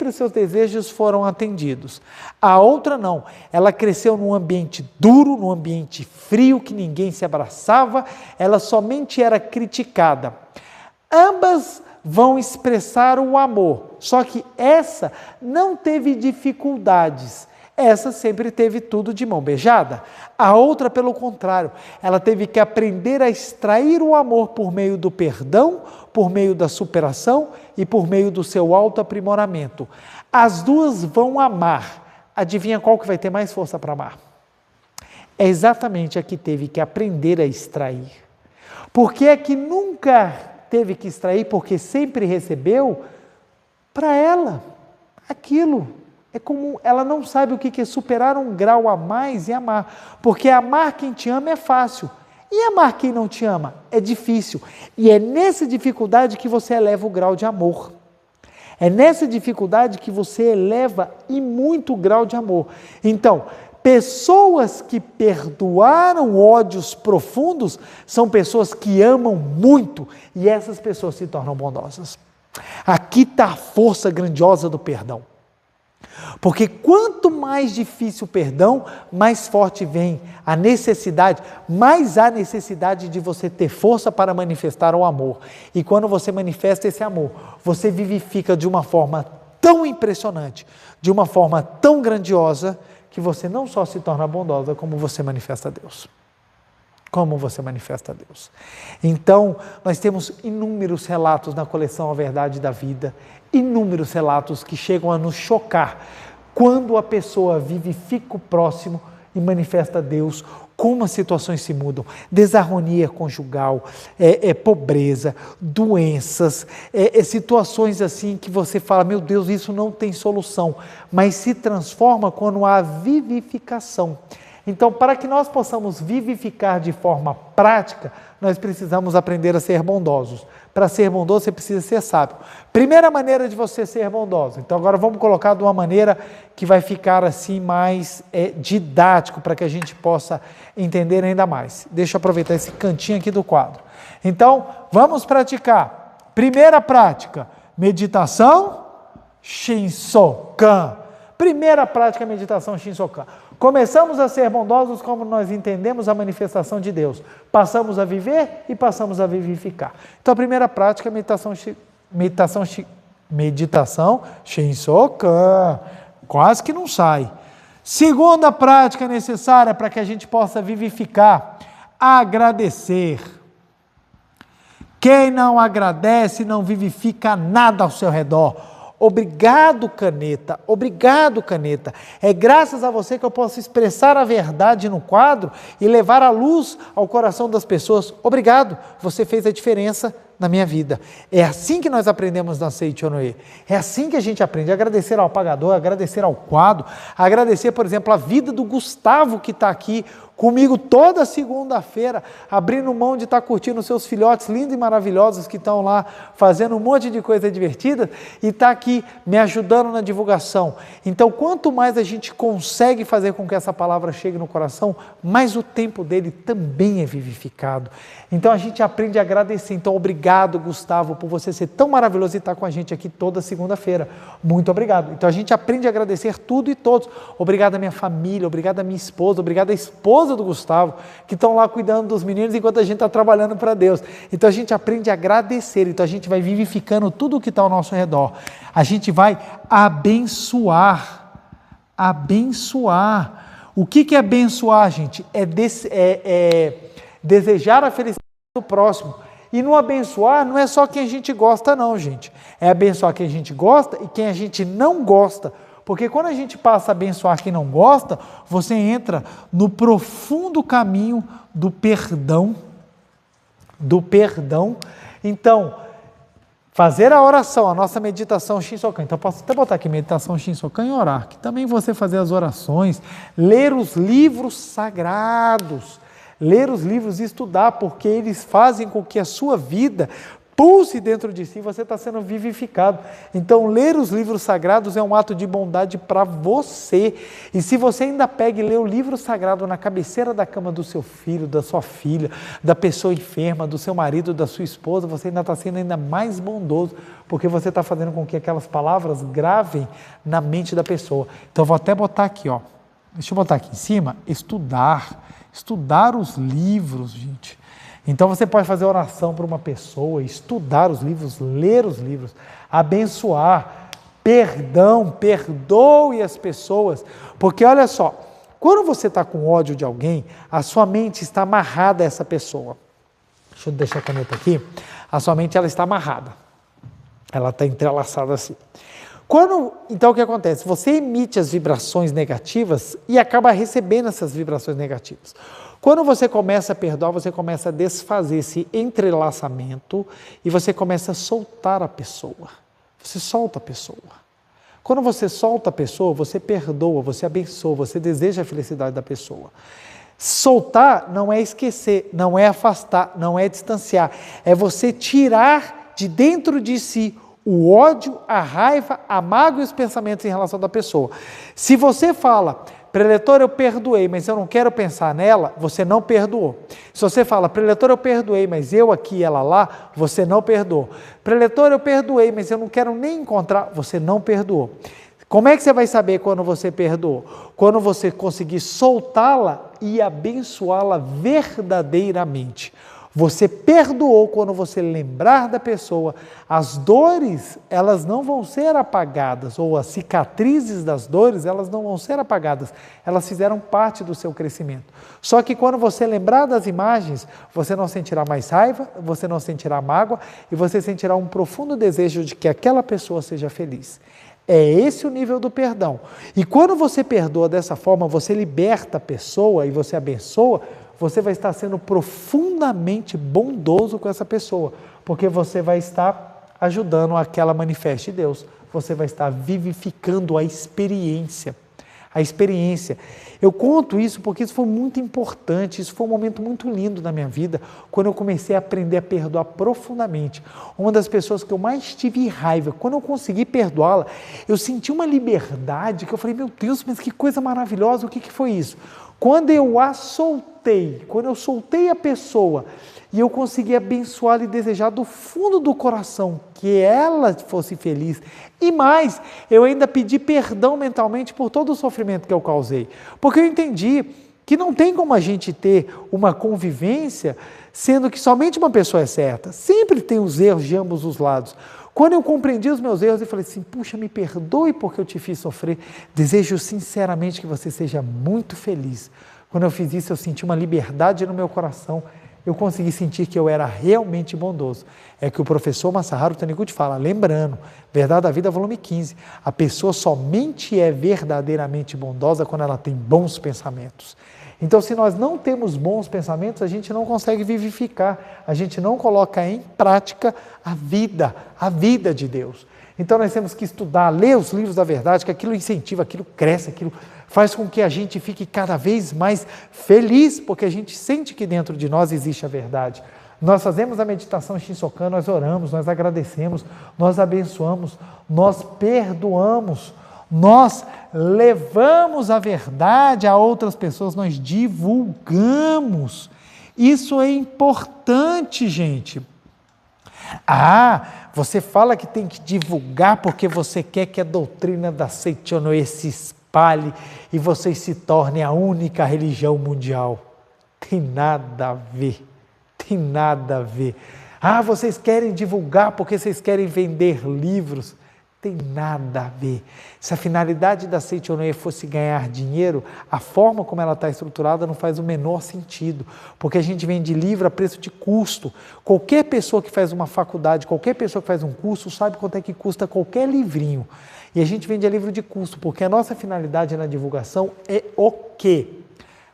os seus desejos foram atendidos. A outra não, ela cresceu num ambiente duro, num ambiente frio, que ninguém se abraçava, ela somente era criticada. Ambas vão expressar o amor, só que essa não teve dificuldades. Essa sempre teve tudo de mão beijada. A outra, pelo contrário, ela teve que aprender a extrair o amor por meio do perdão, por meio da superação e por meio do seu autoaprimoramento. As duas vão amar. Adivinha qual que vai ter mais força para amar? É exatamente a que teve que aprender a extrair. Porque é que nunca teve que extrair, porque sempre recebeu para ela aquilo. É como ela não sabe o que é superar um grau a mais e amar, porque amar quem te ama é fácil, e amar quem não te ama é difícil, e é nessa dificuldade que você eleva o grau de amor, é nessa dificuldade que você eleva e muito o grau de amor. Então, pessoas que perdoaram ódios profundos são pessoas que amam muito, e essas pessoas se tornam bondosas. Aqui está a força grandiosa do perdão. Porque quanto mais difícil o perdão, mais forte vem a necessidade, mais há necessidade de você ter força para manifestar o amor. E quando você manifesta esse amor, você vivifica de uma forma tão impressionante, de uma forma tão grandiosa, que você não só se torna bondosa, como você manifesta a Deus. Como você manifesta a Deus. Então, nós temos inúmeros relatos na coleção A Verdade da Vida, inúmeros relatos que chegam a nos chocar quando a pessoa vivifica o próximo e manifesta a Deus, como as situações se mudam, desarmonia conjugal, pobreza, doenças, situações assim que você fala, meu Deus, isso não tem solução, mas se transforma quando há vivificação. Então, para que nós possamos vivificar de forma prática, nós precisamos aprender a ser bondosos. Para ser bondoso, você precisa ser sábio. Primeira maneira de você ser bondoso. Então, agora vamos colocar de uma maneira que vai ficar assim mais didático, para que a gente possa entender ainda mais. Deixa eu aproveitar esse cantinho aqui do quadro. Então, vamos praticar. Primeira prática, meditação Shinsokan. Primeira prática, meditação Shinsokan. Começamos a ser bondosos como nós entendemos a manifestação de Deus. Passamos a viver e passamos a vivificar. Então, a primeira prática é meditação Shinsokan. Quase que não sai. Segunda prática necessária para que a gente possa vivificar, agradecer. Quem não agradece não vivifica nada ao seu redor. Obrigado, caneta. Obrigado, caneta. É graças a você que eu posso expressar a verdade no quadro e levar a luz ao coração das pessoas. Obrigado, você fez a diferença na minha vida. É assim que nós aprendemos na Seichonoye. É assim que a gente aprende a agradecer ao apagador, agradecer ao quadro, agradecer, por exemplo, a vida do Gustavo que está aqui comigo toda segunda-feira, abrindo mão de estar curtindo seus filhotes lindos e maravilhosos que estão lá fazendo um monte de coisa divertida e está aqui me ajudando na divulgação. Então, quanto mais a gente consegue fazer com que essa palavra chegue no coração, mais o tempo dele também é vivificado. Então, a gente aprende a agradecer. Então, obrigado, Gustavo, por você ser tão maravilhoso e estar com a gente aqui toda segunda-feira. Muito obrigado. Então, a gente aprende a agradecer tudo e todos. Obrigado à minha família, obrigado à minha esposa, obrigado à esposa do Gustavo, que estão lá cuidando dos meninos enquanto a gente está trabalhando para Deus. Então a gente aprende a agradecer, então a gente vai vivificando tudo o que está ao nosso redor. A gente vai abençoar. Abençoar. O que é abençoar, gente? É desejar a felicidade do próximo. E no abençoar não é só quem a gente gosta não, gente. É abençoar quem a gente gosta e quem a gente não gosta. Porque quando a gente passa a abençoar quem não gosta, você entra no profundo caminho do perdão. Então, fazer a oração, a nossa meditação Shinsokan. Então, posso até botar aqui meditação Shinsokan e orar. Que também você fazer as orações, ler os livros sagrados. Ler os livros e estudar, porque eles fazem com que a sua vida pulse dentro de si, você está sendo vivificado. Então, ler os livros sagrados é um ato de bondade para você. E se você ainda pega e lê o livro sagrado na cabeceira da cama do seu filho, da sua filha, da pessoa enferma, do seu marido, da sua esposa, você ainda está sendo ainda mais bondoso, porque você está fazendo com que aquelas palavras gravem na mente da pessoa. Então, eu vou até botar aqui, ó. Deixa eu botar aqui em cima, estudar os livros, gente. Então você pode fazer oração para uma pessoa, estudar os livros, ler os livros, abençoar, perdão, perdoe as pessoas, porque olha só, quando você está com ódio de alguém, a sua mente está amarrada a essa pessoa. Deixa eu deixar a caneta aqui. A sua mente ela está amarrada, ela está entrelaçada assim. Então o que acontece? Você emite as vibrações negativas e acaba recebendo essas vibrações negativas. Quando você começa a perdoar, você começa a desfazer esse entrelaçamento e você começa a soltar a pessoa. Você solta a pessoa. Quando você solta a pessoa, você perdoa, você abençoa, você deseja a felicidade da pessoa. Soltar não é esquecer, não é afastar, não é distanciar. É você tirar de dentro de si o ódio, a raiva, a mágoa e os pensamentos em relação da pessoa. Se você fala, preletor, eu perdoei, mas eu não quero pensar nela, você não perdoou. Se você fala, preletor, eu perdoei, mas eu aqui e ela lá, você não perdoou. Preletor, eu perdoei, mas eu não quero nem encontrar, você não perdoou. Como é que você vai saber quando você perdoou? Quando você conseguir soltá-la e abençoá-la verdadeiramente. Você perdoou quando você lembrar da pessoa, as dores, elas não vão ser apagadas, ou as cicatrizes das dores, elas não vão ser apagadas, elas fizeram parte do seu crescimento. Só que quando você lembrar das imagens, você não sentirá mais raiva, você não sentirá mágoa, e você sentirá um profundo desejo de que aquela pessoa seja feliz. É esse o nível do perdão. E quando você perdoa dessa forma, você liberta a pessoa e você abençoa, você vai estar sendo profundamente bondoso com essa pessoa, porque você vai estar ajudando a que ela manifeste Deus, você vai estar vivificando a experiência. Eu conto isso porque isso foi muito importante, isso foi um momento muito lindo na minha vida, quando eu comecei a aprender a perdoar profundamente. Uma das pessoas que eu mais tive raiva, quando eu consegui perdoá-la, eu senti uma liberdade, que eu falei, meu Deus, mas que coisa maravilhosa, o que foi isso? Quando eu a soltei, quando eu soltei a pessoa e eu consegui abençoá-la e desejar do fundo do coração que ela fosse feliz, e mais, eu ainda pedi perdão mentalmente por todo o sofrimento que eu causei, porque eu entendi que não tem como a gente ter uma convivência sendo que somente uma pessoa é certa, sempre tem os erros de ambos os lados. Quando eu compreendi os meus erros e falei assim, puxa, me perdoe porque eu te fiz sofrer, desejo sinceramente que você seja muito feliz. Quando eu fiz isso, eu senti uma liberdade no meu coração eu consegui sentir que eu era realmente bondoso. É que o professor Masaharu Taniguchi fala, lembrando, Verdade da Vida, volume 15, a pessoa somente é verdadeiramente bondosa quando ela tem bons pensamentos. Então, se nós não temos bons pensamentos, a gente não consegue vivificar, a gente não coloca em prática a vida de Deus. Então, nós temos que estudar, ler os livros da verdade, que aquilo incentiva, aquilo cresce, aquilo faz com que a gente fique cada vez mais feliz, porque a gente sente que dentro de nós existe a verdade. Nós fazemos a meditação Shinsokan, nós oramos, nós agradecemos, nós abençoamos, nós perdoamos, nós levamos a verdade a outras pessoas, nós divulgamos. Isso é importante, gente. Você fala que tem que divulgar porque você quer que a doutrina da Seichonoye se espalhe e vocês se tornem a única religião mundial. Tem nada a ver. Tem nada a ver. Vocês querem divulgar porque vocês querem vender livros. Tem nada a ver. Se a finalidade da Seichonoye fosse ganhar dinheiro, a forma como ela está estruturada não faz o menor sentido, porque a gente vende livro a preço de custo. Qualquer pessoa que faz uma faculdade, qualquer pessoa que faz um curso, sabe quanto é que custa qualquer livrinho. E a gente vende a livro de custo, porque a nossa finalidade na divulgação é o quê?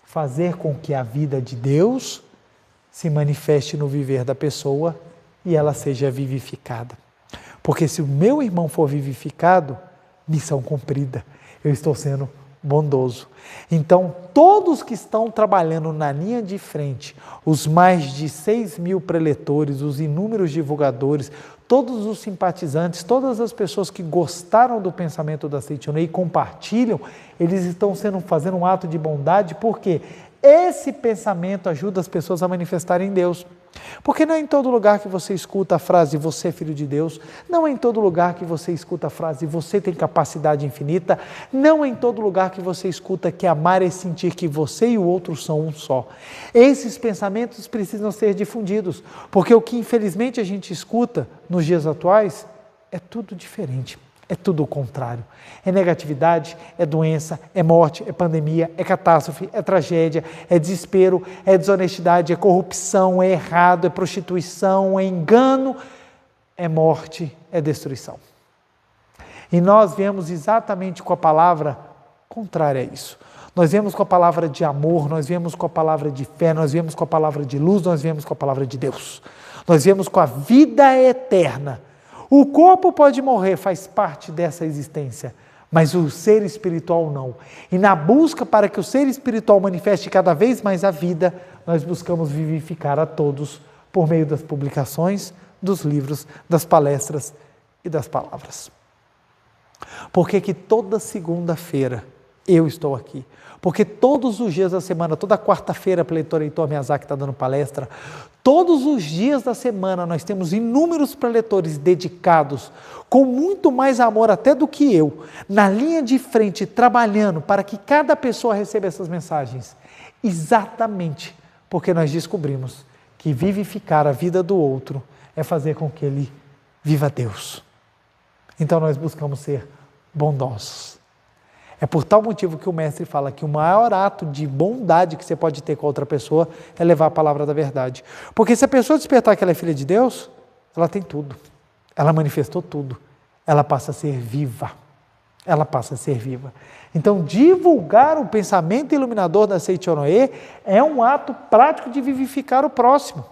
Fazer com que a vida de Deus se manifeste no viver da pessoa e ela seja vivificada. Porque se o meu irmão for vivificado, missão cumprida, eu estou sendo bondoso. Então, todos que estão trabalhando na linha de frente, os mais de 6.000 preletores, os inúmeros divulgadores, todos os simpatizantes, todas as pessoas que gostaram do pensamento da Seichonoye e compartilham, eles estão fazendo um ato de bondade, porque esse pensamento ajuda as pessoas a manifestarem Deus. Porque não é em todo lugar que você escuta a frase, você é filho de Deus, não é em todo lugar que você escuta a frase, você tem capacidade infinita, não é em todo lugar que você escuta que amar é sentir que você e o outro são um só. Esses pensamentos precisam ser difundidos, porque o que infelizmente a gente escuta nos dias atuais é tudo diferente. É tudo o contrário. É negatividade, é doença, é morte, é pandemia, é catástrofe, é tragédia, é desespero, é desonestidade, é corrupção, é errado, é prostituição, é engano, é morte, é destruição. E nós viemos exatamente com a palavra contrária a isso. Nós viemos com a palavra de amor, nós viemos com a palavra de fé, nós viemos com a palavra de luz, nós viemos com a palavra de Deus. Nós viemos com a vida eterna. O corpo pode morrer, faz parte dessa existência, mas o ser espiritual não. E na busca para que o ser espiritual manifeste cada vez mais a vida, nós buscamos vivificar a todos por meio das publicações, dos livros, das palestras e das palavras. Por que que toda segunda-feira eu estou aqui? Porque todos os dias da semana, toda quarta-feira, Preletor Heitor Miyazaki está dando palestra, todos os dias da semana nós temos inúmeros preletores dedicados, com muito mais amor até do que eu, na linha de frente, trabalhando para que cada pessoa receba essas mensagens. Exatamente porque nós descobrimos que vivificar a vida do outro é fazer com que ele viva Deus. Então nós buscamos ser bondosos. É por tal motivo que o mestre fala que o maior ato de bondade que você pode ter com a outra pessoa é levar a palavra da verdade. Porque se a pessoa despertar que ela é filha de Deus, ela tem tudo. Ela manifestou tudo. Ela passa a ser viva. Ela passa a ser viva. Então, divulgar o pensamento iluminador da Seichonoye é um ato prático de vivificar o próximo.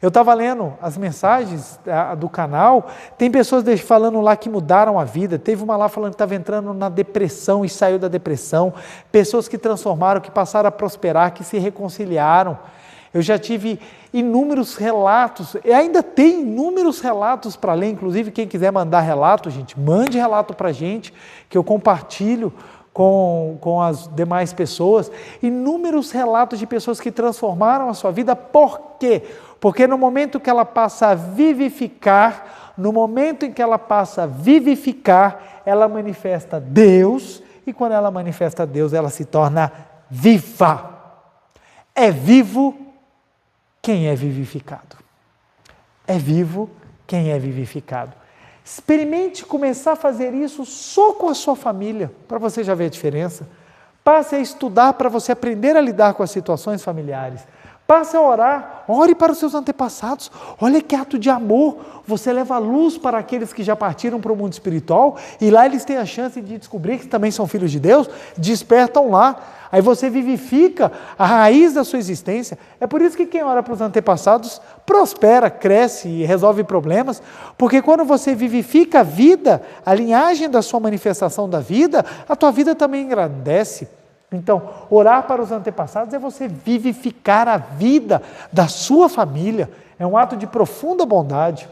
Eu estava lendo as mensagens do canal, tem pessoas falando lá que mudaram a vida, teve uma lá falando que estava entrando na depressão e saiu da depressão, pessoas que transformaram, que passaram a prosperar, que se reconciliaram. Eu já tive inúmeros relatos, e ainda tem inúmeros relatos para ler, inclusive quem quiser mandar relato, gente, mande relato para a gente, que eu compartilho com as demais pessoas, inúmeros relatos de pessoas que transformaram a sua vida. Por quê? Porque no momento que ela passa a vivificar, ela manifesta Deus, e quando ela manifesta Deus, ela se torna viva. É vivo quem é vivificado. É vivo quem é vivificado. Experimente começar a fazer isso só com a sua família, para você já ver a diferença. Passe a estudar para você aprender a lidar com as situações familiares. Passe a orar, ore para os seus antepassados. Olha que ato de amor. Você leva a luz para aqueles que já partiram para o mundo espiritual e lá eles têm a chance de descobrir que também são filhos de Deus, despertam lá. Aí você vivifica a raiz da sua existência. É por isso que quem ora para os antepassados prospera, cresce e resolve problemas, porque quando você vivifica a vida, a linhagem da sua manifestação da vida, a tua vida também engrandece. Então, orar para os antepassados é você vivificar a vida da sua família, é um ato de profunda bondade.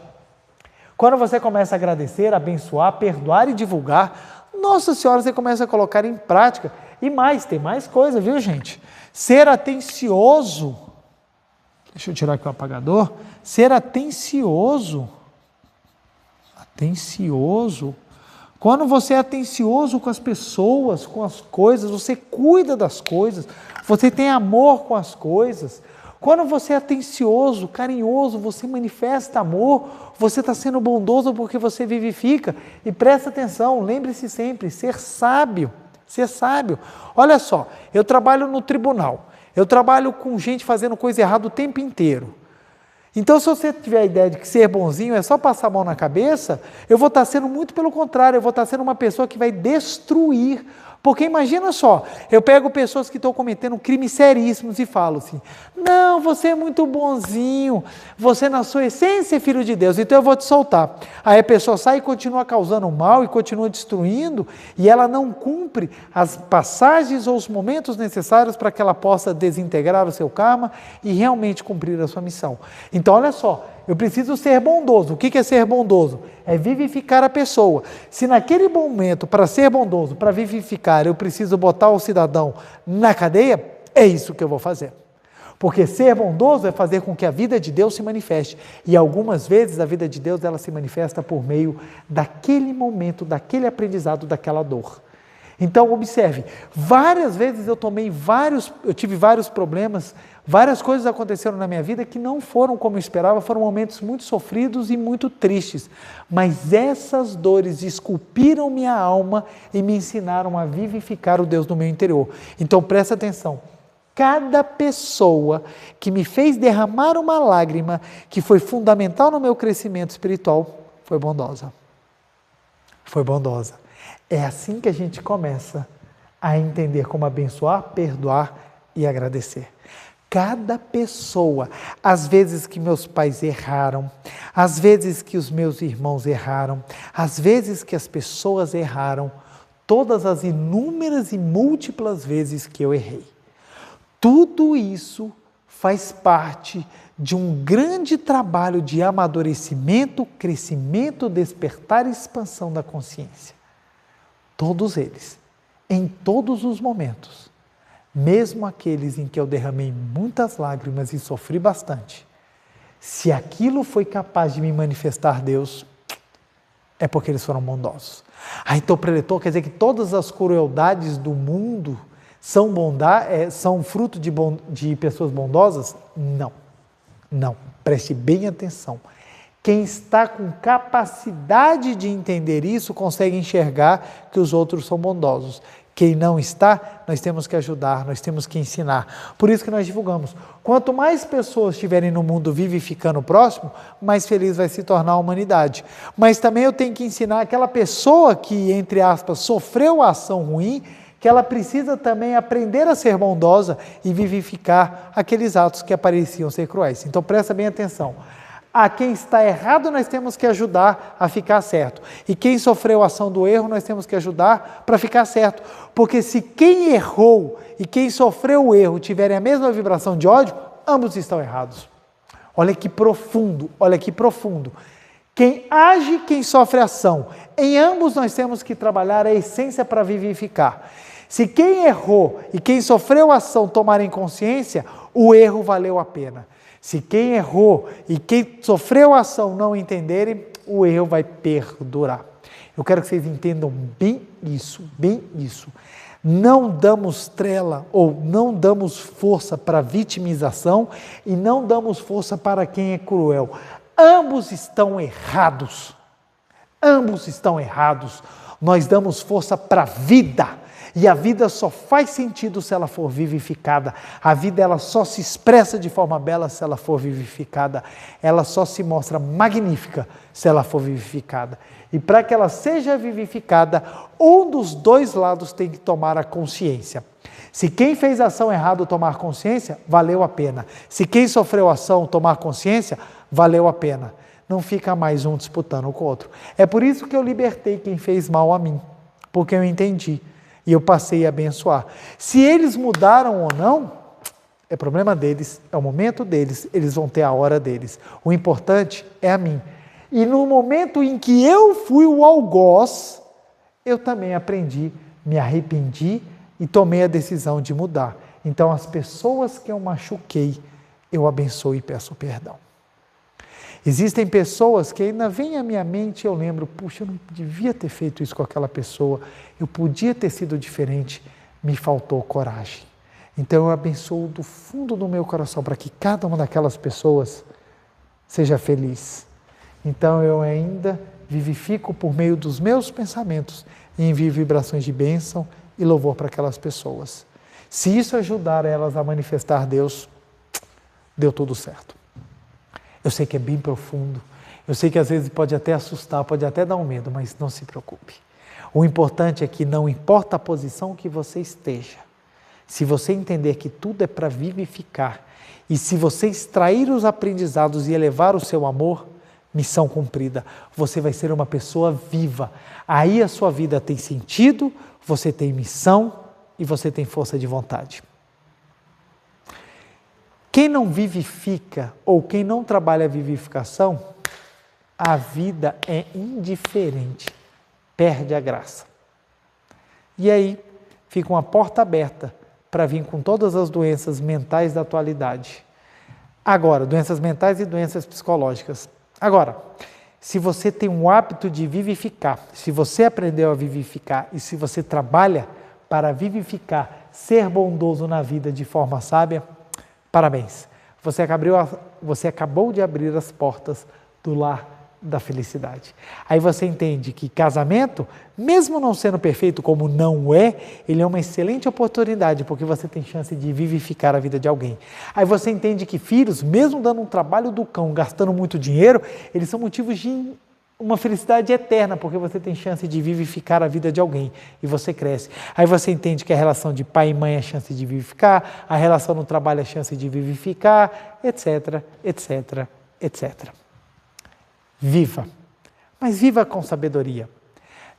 Quando você começa a agradecer, abençoar, perdoar e divulgar, Nossa Senhora, você começa a colocar em prática. E mais, tem mais coisa, viu, gente? Ser atencioso, deixa eu tirar aqui o apagador, ser atencioso, quando você é atencioso com as pessoas, com as coisas, você cuida das coisas, você tem amor com as coisas. Quando você é atencioso, carinhoso, você manifesta amor, você está sendo bondoso porque você vivifica. E presta atenção, lembre-se sempre, ser sábio. Olha só, eu trabalho no tribunal, eu trabalho com gente fazendo coisa errada o tempo inteiro. Então, se você tiver a ideia de que ser bonzinho é só passar a mão na cabeça, eu vou estar sendo muito pelo contrário, eu vou estar sendo uma pessoa que vai destruir. Porque imagina só, eu pego pessoas que estão cometendo crimes seríssimos e falo assim, não, você é muito bonzinho, você na sua essência é filho de Deus, então eu vou te soltar. Aí a pessoa sai e continua causando mal e continua destruindo, e ela não cumpre as passagens ou os momentos necessários para que ela possa desintegrar o seu karma e realmente cumprir a sua missão. Então olha só, eu preciso ser bondoso. O que é ser bondoso? É vivificar a pessoa. Se naquele momento, para ser bondoso, para vivificar, eu preciso botar o cidadão na cadeia, é isso que eu vou fazer. Porque ser bondoso é fazer com que a vida de Deus se manifeste. E algumas vezes a vida de Deus ela se manifesta por meio daquele momento, daquele aprendizado, daquela dor. Então observe, várias vezes eu tive vários problemas, várias coisas aconteceram na minha vida que não foram como eu esperava, foram momentos muito sofridos e muito tristes, mas essas dores esculpiram minha alma e me ensinaram a vivificar o Deus no meu interior. Então presta atenção, cada pessoa que me fez derramar uma lágrima, que foi fundamental no meu crescimento espiritual, foi bondosa. É assim que a gente começa a entender como abençoar, perdoar e agradecer. Cada pessoa, às vezes que meus pais erraram, às vezes que os meus irmãos erraram, às vezes que as pessoas erraram, todas as inúmeras e múltiplas vezes que eu errei. Tudo isso faz parte de um grande trabalho de amadurecimento, crescimento, despertar e expansão da consciência. Todos eles, em todos os momentos, mesmo aqueles em que eu derramei muitas lágrimas e sofri bastante, se aquilo foi capaz de me manifestar Deus, é porque eles foram bondosos. Então preletor quer dizer que todas as crueldades do mundo são fruto de pessoas bondosas? Não, preste bem atenção. Quem está com capacidade de entender isso, consegue enxergar que os outros são bondosos. Quem não está, nós temos que ajudar, nós temos que ensinar. Por isso que nós divulgamos. Quanto mais pessoas estiverem no mundo vivificando o próximo, mais feliz vai se tornar a humanidade. Mas também eu tenho que ensinar aquela pessoa que, entre aspas, sofreu a ação ruim, que ela precisa também aprender a ser bondosa e vivificar aqueles atos que pareciam ser cruéis. Então presta bem atenção. A quem está errado nós temos que ajudar a ficar certo. E quem sofreu a ação do erro nós temos que ajudar para ficar certo. Porque se quem errou e quem sofreu o erro tiverem a mesma vibração de ódio, ambos estão errados. Olha que profundo. Quem age, quem sofre ação. Em ambos nós temos que trabalhar a essência para vivificar. Se quem errou e quem sofreu a ação tomarem consciência, o erro valeu a pena. Se quem errou e quem sofreu a ação não entenderem, o erro vai perdurar. Eu quero que vocês entendam bem isso. Não damos trela ou não damos força para vitimização e não damos força para quem é cruel. Ambos estão errados. Nós damos força para a vida. E a vida só faz sentido se ela for vivificada. A vida ela só se expressa de forma bela se ela for vivificada. Ela só se mostra magnífica se ela for vivificada. E para que ela seja vivificada, um dos dois lados tem que tomar a consciência. Se quem fez a ação errada tomar consciência, valeu a pena. Se quem sofreu a ação tomar consciência, valeu a pena. Não fica mais um disputando com o outro. É por isso que eu libertei quem fez mal a mim, porque eu entendi e eu passei a abençoar. Se eles mudaram ou não, é problema deles, é o momento deles, eles vão ter a hora deles. O importante é a mim. E no momento em que eu fui o algoz, eu também aprendi, me arrependi e tomei a decisão de mudar. Então, as pessoas que eu machuquei, eu abençoo e peço perdão. Existem pessoas que ainda vêm à minha mente e eu lembro, puxa, eu não devia ter feito isso com aquela pessoa, eu podia ter sido diferente, me faltou coragem. Então, eu abençoo do fundo do meu coração para que cada uma daquelas pessoas seja feliz. Então, eu ainda vivifico por meio dos meus pensamentos e envio vibrações de bênção e louvor para aquelas pessoas. Se isso ajudar elas a manifestar Deus, deu tudo certo. Eu sei que é bem profundo, eu sei que às vezes pode até assustar, pode até dar um medo, mas não se preocupe. O importante é que não importa a posição que você esteja, se você entender que tudo é para vivificar e se você extrair os aprendizados e elevar o seu amor, missão cumprida, você vai ser uma pessoa viva. Aí a sua vida tem sentido, você tem missão e você tem força de vontade. Quem não vivifica ou quem não trabalha a vivificação, a vida é indiferente, perde a graça. E aí fica uma porta aberta para vir com todas as doenças mentais da atualidade. Agora, doenças mentais e doenças psicológicas. Agora, se você tem um hábito de vivificar, se você aprendeu a vivificar e se você trabalha para vivificar, ser bondoso na vida de forma sábia, parabéns, você acabou de abrir as portas do lar da felicidade. Aí você entende que casamento, mesmo não sendo perfeito como não é, ele é uma excelente oportunidade, porque você tem chance de vivificar a vida de alguém. Aí você entende que filhos, mesmo dando um trabalho do cão, gastando muito dinheiro, eles são motivos de uma felicidade eterna, porque você tem chance de vivificar a vida de alguém e você cresce. Aí você entende que a relação de pai e mãe é chance de vivificar, a relação no trabalho é chance de vivificar, etc, etc, etc. Viva, mas viva com sabedoria.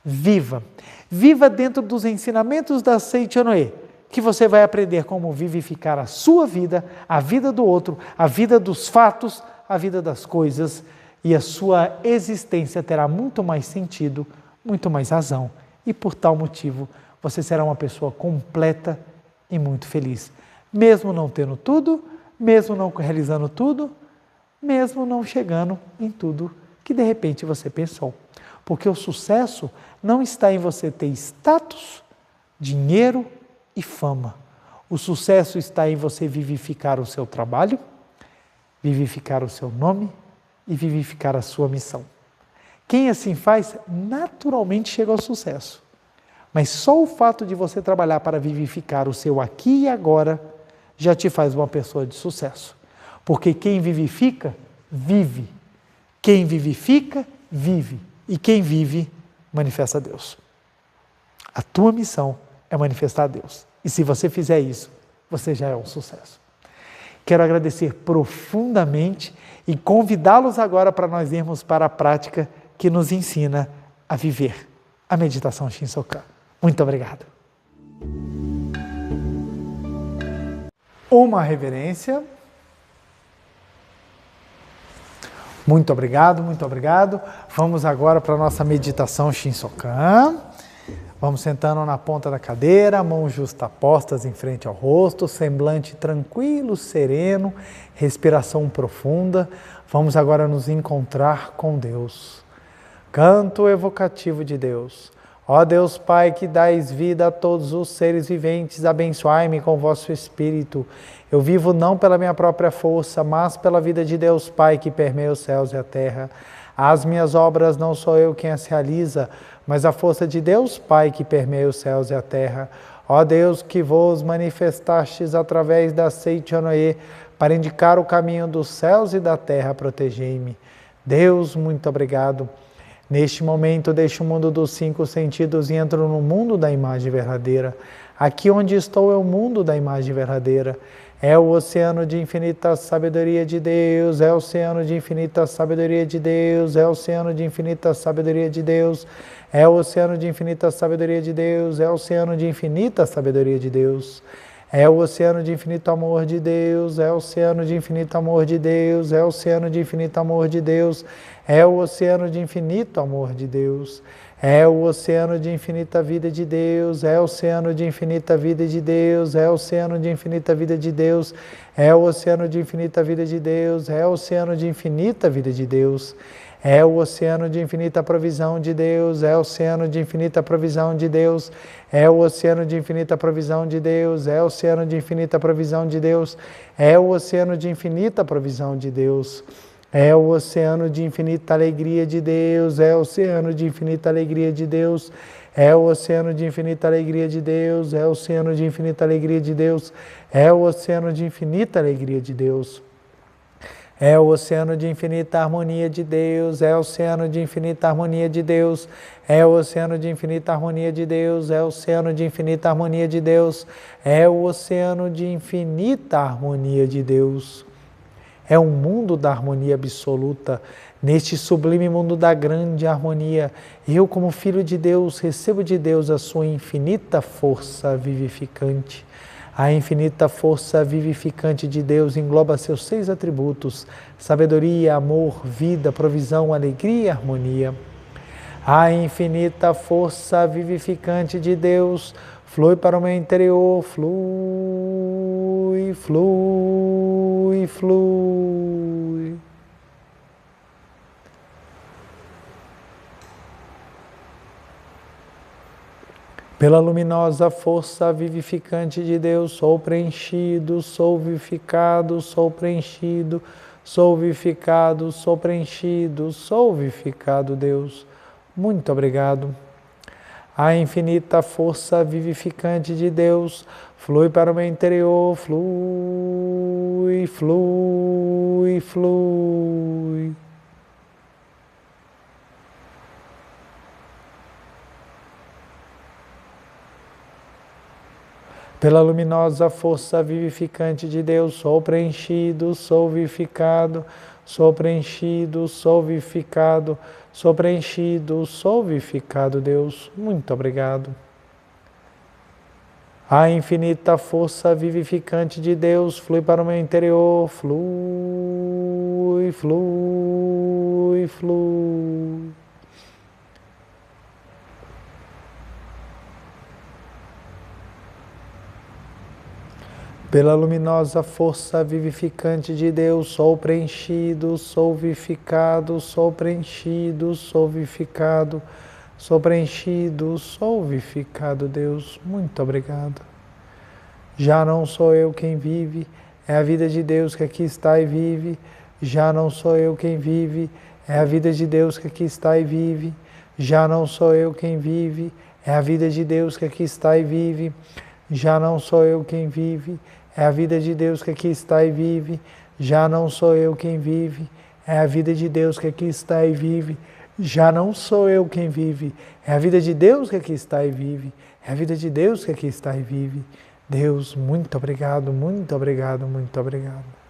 Viva dentro dos ensinamentos da Seichonoe, que você vai aprender como vivificar a sua vida, a vida do outro, a vida dos fatos, a vida das coisas, e a sua existência terá muito mais sentido, muito mais razão, e por tal motivo você será uma pessoa completa e muito feliz, mesmo não tendo tudo, mesmo não realizando tudo, mesmo não chegando em tudo que de repente você pensou. Porque o sucesso não está em você ter status, dinheiro e fama. O sucesso está em você vivificar o seu trabalho, vivificar o seu nome e vivificar a sua missão. Quem assim faz, naturalmente chega ao sucesso. Mas só o fato de você trabalhar para vivificar o seu aqui e agora já te faz uma pessoa de sucesso. Porque quem vivifica, vive. Quem vivifica, vive. E quem vive, manifesta Deus. A tua missão é manifestar Deus. E se você fizer isso, você já é um sucesso. Quero agradecer profundamente e convidá-los agora para nós irmos para a prática que nos ensina a viver a meditação Shinsokan. Muito obrigado. Uma reverência. Muito obrigado, muito obrigado. Vamos agora para a nossa meditação Shinsokan. Vamos sentando na ponta da cadeira, mãos justapostas em frente ao rosto, semblante tranquilo, sereno, respiração profunda. Vamos agora nos encontrar com Deus. Canto evocativo de Deus. Ó Deus Pai, que dais vida a todos os seres viventes, abençoai-me com vosso Espírito. Eu vivo não pela minha própria força, mas pela vida de Deus Pai, que permeia os céus e a terra. As minhas obras não sou eu quem as realiza, mas a força de Deus Pai que permeia os céus e a terra. Ó Deus, que vos manifestastes através da seite Noé, para indicar o caminho dos céus e da terra, protegei-me. Deus, muito obrigado. Neste momento, deixo o mundo dos cinco sentidos e entro no mundo da imagem verdadeira. Aqui onde estou é o mundo da imagem verdadeira. É o oceano de infinita sabedoria de Deus, é o oceano de infinita sabedoria de Deus, é o oceano de infinita sabedoria de Deus, é o oceano de infinita sabedoria de Deus, é o oceano de infinita sabedoria de Deus. É o oceano de infinito amor de Deus, é o oceano de infinito amor de Deus, é o oceano de infinito amor de Deus, é o oceano de infinito amor de Deus, é o oceano de infinita vida de Deus, é o oceano de infinita vida de Deus, é o oceano de infinita vida de Deus, é o oceano de infinita vida de Deus, é o oceano de infinita vida de Deus. É o oceano de infinita provisão de Deus, é o oceano de infinita provisão de Deus, é o oceano de infinita provisão de Deus, é o oceano de infinita provisão de Deus, é o oceano de infinita provisão de Deus, é o oceano de infinita alegria de Deus, é o oceano de infinita alegria de Deus, é o oceano de infinita alegria de Deus, é o oceano de infinita alegria de Deus, é o oceano de infinita alegria de Deus. É o oceano de infinita harmonia de Deus, é o oceano de infinita harmonia de Deus, é o oceano de infinita harmonia de Deus, é o oceano de infinita harmonia de Deus, é o oceano de infinita harmonia de Deus. É um mundo da harmonia absoluta, neste sublime mundo da grande harmonia. Eu, como filho de Deus, recebo de Deus a sua infinita força vivificante. A infinita força vivificante de Deus engloba seus 6 atributos: sabedoria, amor, vida, provisão, alegria e harmonia. A infinita força vivificante de Deus flui para o meu interior, flui, flui, flui. Pela luminosa força vivificante de Deus, sou preenchido, sou vivificado, sou preenchido, sou vivificado, sou preenchido, sou vivificado, Deus. Muito obrigado. A infinita força vivificante de Deus flui para o meu interior, flui, flui, flui. Pela luminosa força vivificante de Deus, sou preenchido, sou vivificado, sou preenchido, sou vivificado, sou preenchido, sou vivificado, Deus. Muito obrigado. A infinita força vivificante de Deus flui para o meu interior, flui, flui, flui. Pela luminosa força vivificante de Deus, sou preenchido, sou vivificado, sou preenchido, sou vivificado, sou preenchido, sou vivificado, Deus. Muito obrigado. Já não sou eu quem vive, é a vida de Deus que aqui está e vive. Já não sou eu quem vive, é a vida de Deus que aqui está e vive. Já não sou eu quem vive, é a vida de Deus que aqui está e vive. Já não sou eu quem vive, é a vida de Deus que aqui está e vive. Já não sou eu quem vive, é a vida de Deus que aqui está e vive. Já não sou eu quem vive, é a vida de Deus que aqui está e vive. É a vida de Deus que aqui está e vive. Deus, muito obrigado, muito obrigado, muito obrigado.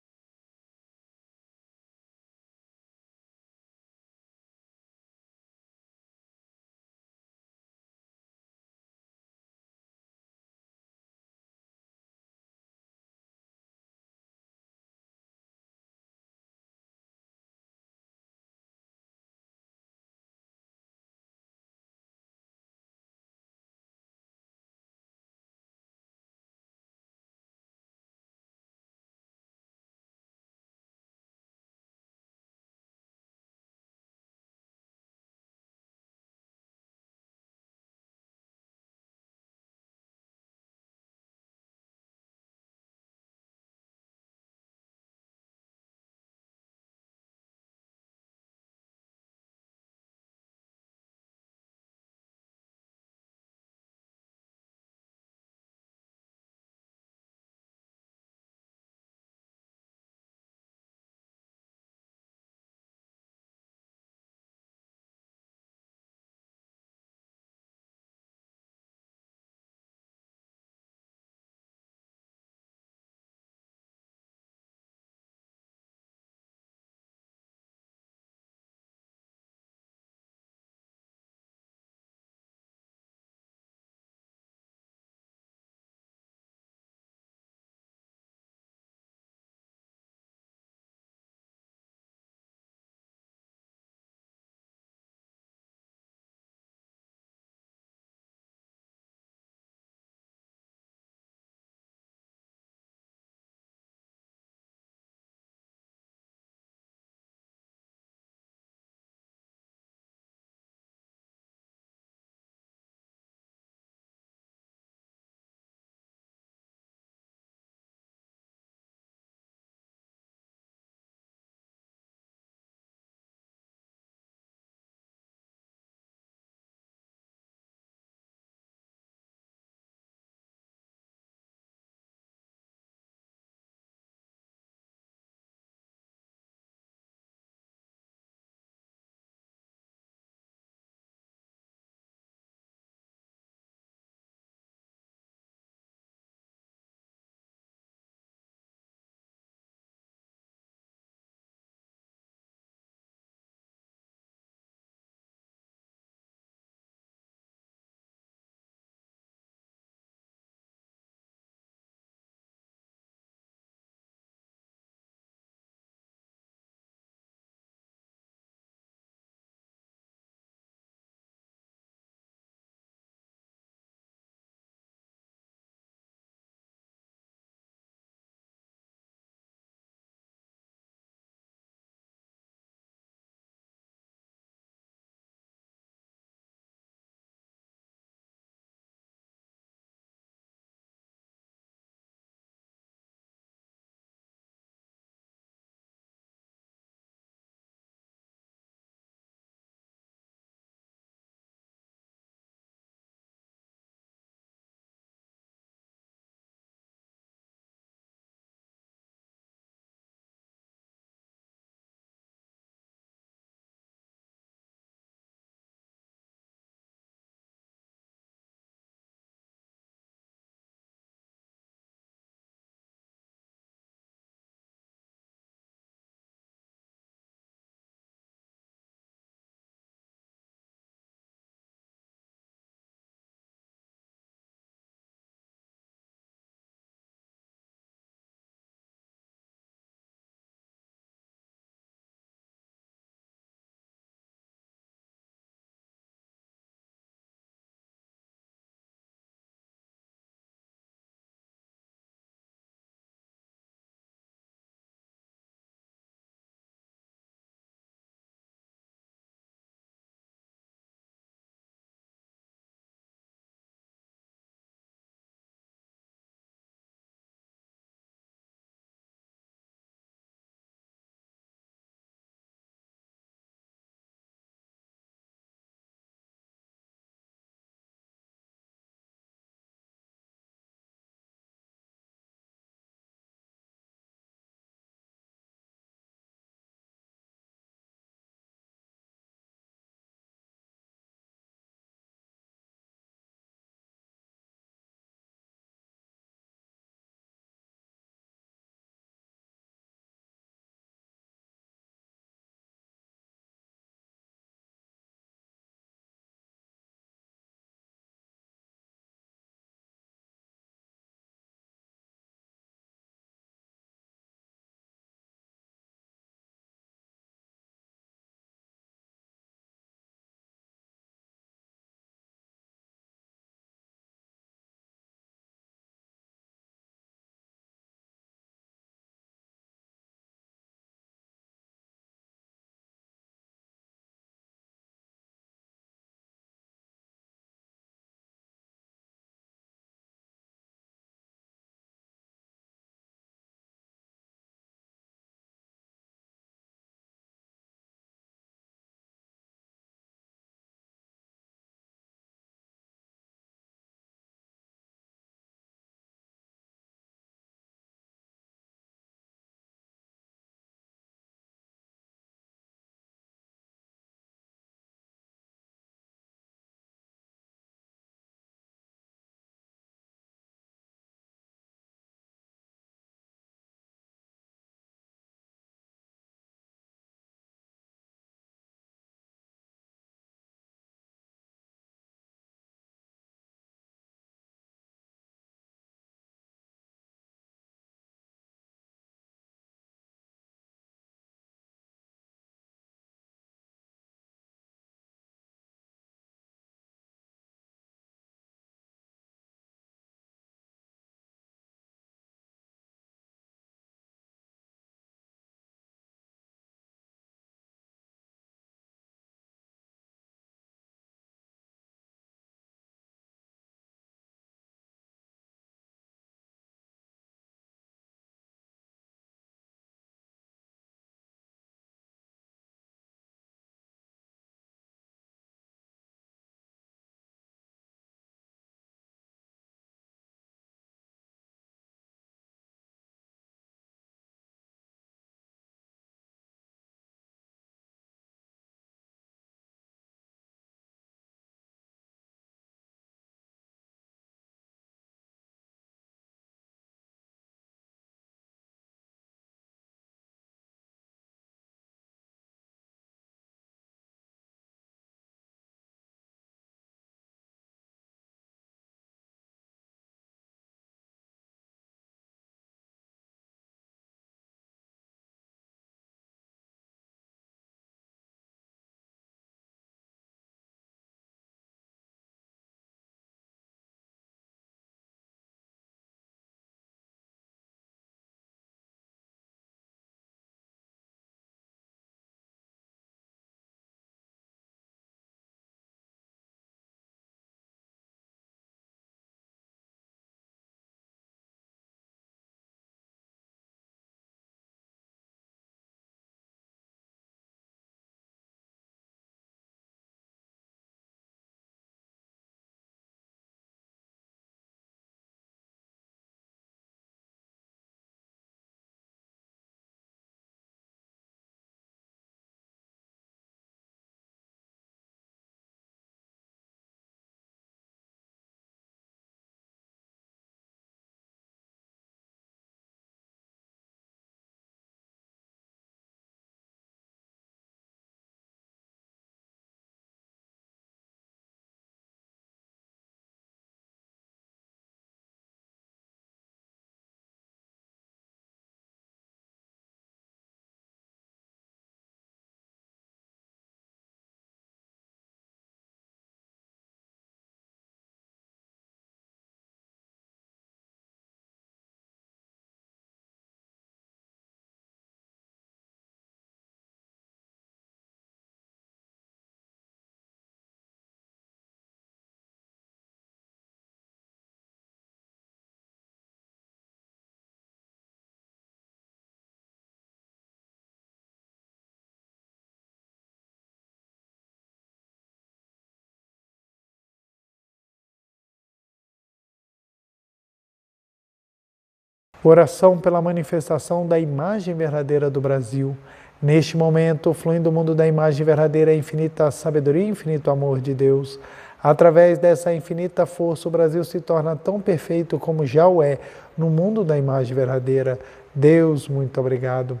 Oração pela manifestação da imagem verdadeira do Brasil. Neste momento, flui do mundo da imagem verdadeira a infinita sabedoria e infinito amor de Deus. Através dessa infinita força, o Brasil se torna tão perfeito como já o é no mundo da imagem verdadeira. Deus, muito obrigado.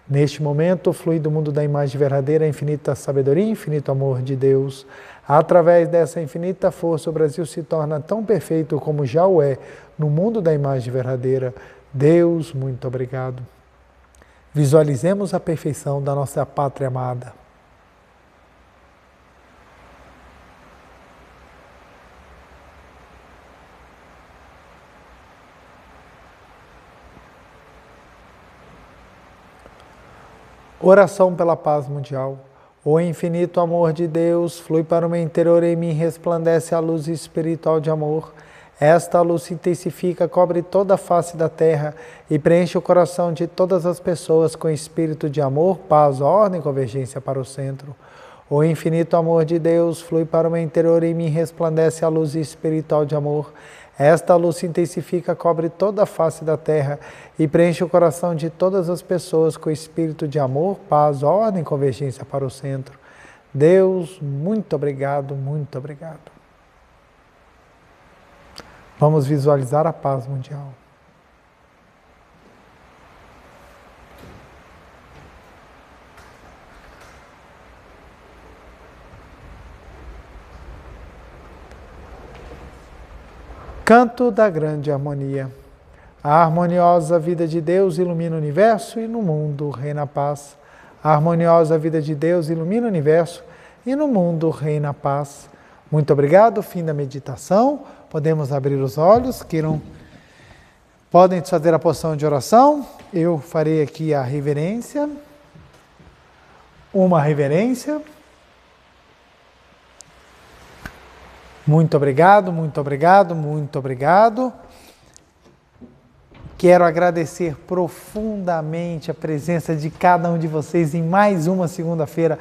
Neste momento, flui do mundo da imagem verdadeira a infinita sabedoria e infinito amor de Deus. Através dessa infinita força, o Brasil se torna tão perfeito como já o é no mundo da imagem verdadeira. Deus, muito obrigado. Visualizemos a perfeição da nossa pátria amada. Oração pela paz mundial. O infinito amor de Deus flui para o meu interior e em mim resplandece a luz espiritual de amor. Esta luz se intensifica, cobre toda a face da terra e preenche o coração de todas as pessoas com espírito de amor, paz, ordem e convergência para o centro. O infinito amor de Deus flui para o meu interior e em mim resplandece a luz espiritual de amor. Esta luz se intensifica, cobre toda a face da terra e preenche o coração de todas as pessoas com espírito de amor, paz, ordem e convergência para o centro. Deus, muito obrigado, muito obrigado. Vamos visualizar a paz mundial. Canto da grande harmonia. A harmoniosa vida de Deus ilumina o universo e no mundo reina a paz. A harmoniosa vida de Deus ilumina o universo e no mundo reina a paz. Muito obrigado, fim da meditação. Podemos abrir os olhos, podem fazer a porção de oração. Eu farei aqui a reverência. Uma reverência. Muito obrigado, muito obrigado, muito obrigado. Quero agradecer profundamente a presença de cada um de vocês em mais uma segunda-feira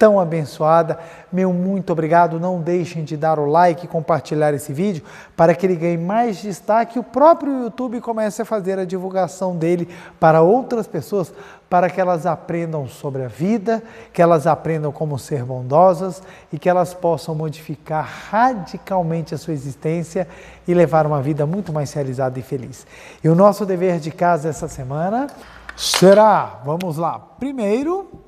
tão abençoada. Meu muito obrigado. Não deixem de dar o like e compartilhar esse vídeo para que ele ganhe mais destaque e o próprio YouTube comece a fazer a divulgação dele para outras pessoas, para que elas aprendam sobre a vida, que elas aprendam como ser bondosas e que elas possam modificar radicalmente a sua existência e levar uma vida muito mais realizada e feliz. E o nosso dever de casa essa semana será, vamos lá, primeiro,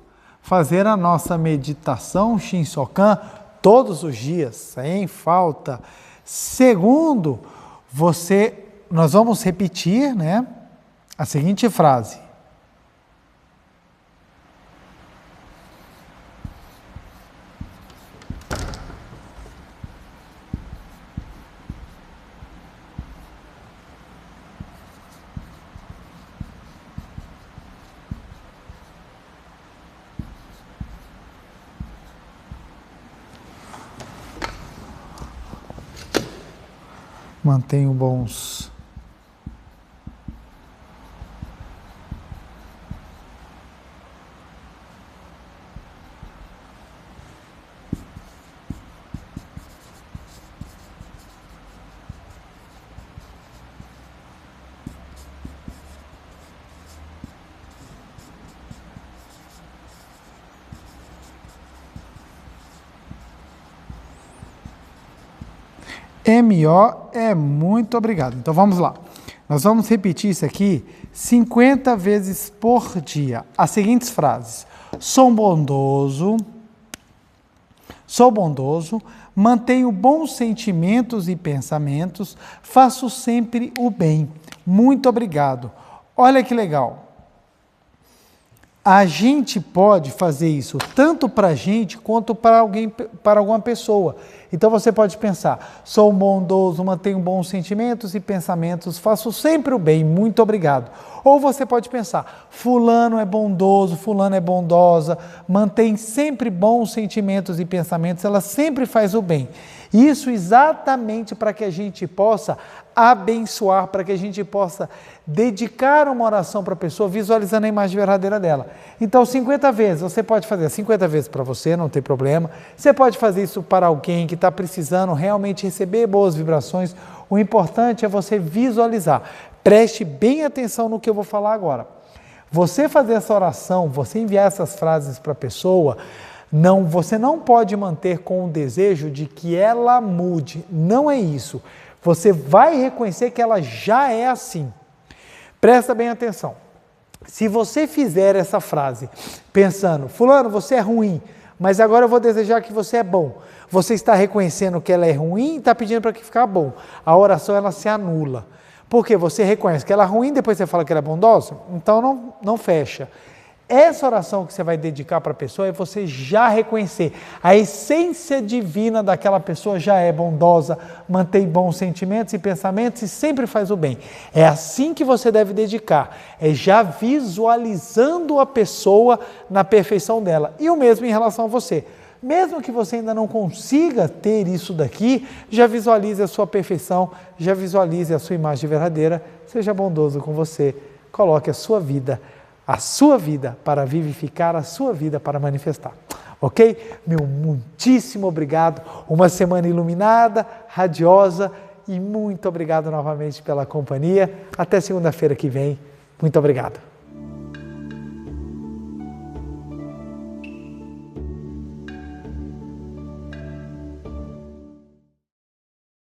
fazer a nossa meditação Shinsokan todos os dias, sem falta. Segundo, nós vamos repetir, a seguinte frase. Mantenho bons. M.O. é muito obrigado. Então vamos lá. Nós vamos repetir isso aqui 50 vezes por dia. As seguintes frases. Sou bondoso, mantenho bons sentimentos e pensamentos, faço sempre o bem. Muito obrigado. Olha que legal. A gente pode fazer isso tanto para a gente quanto para alguém, para alguma pessoa. Então você pode pensar, sou bondoso, mantenho bons sentimentos e pensamentos, faço sempre o bem, muito obrigado. Ou você pode pensar, fulano é bondoso, fulano é bondosa, mantém sempre bons sentimentos e pensamentos, ela sempre faz o bem. Isso exatamente para que a gente possa abençoar, para que a gente possa dedicar uma oração para a pessoa, visualizando a imagem verdadeira dela. Então, 50 vezes, você pode fazer 50 vezes para você, não tem problema. Você pode fazer isso para alguém que está precisando realmente receber boas vibrações. O importante é você visualizar. Preste bem atenção no que eu vou falar agora. Você fazer essa oração, você enviar essas frases para a pessoa, você não pode manter com o desejo de que ela mude. Não é isso. Você vai reconhecer que ela já é assim. Presta bem atenção. Se você fizer essa frase pensando, fulano, você é ruim, mas agora eu vou desejar que você é bom. Você está reconhecendo que ela é ruim e está pedindo para que ficar bom. A oração ela se anula. Porque você reconhece que ela é ruim, depois você fala que ela é bondosa, então não fecha. Essa oração que você vai dedicar para a pessoa é você já reconhecer. A essência divina daquela pessoa já é bondosa, mantém bons sentimentos e pensamentos e sempre faz o bem. É assim que você deve dedicar, é já visualizando a pessoa na perfeição dela. E o mesmo em relação a você. Mesmo que você ainda não consiga ter isso daqui, já visualize a sua perfeição, já visualize a sua imagem verdadeira, seja bondoso com você, coloque a sua vida para vivificar, a sua vida para manifestar. Ok? Meu muitíssimo obrigado, uma semana iluminada, radiosa e muito obrigado novamente pela companhia. Até segunda-feira que vem. Muito obrigado.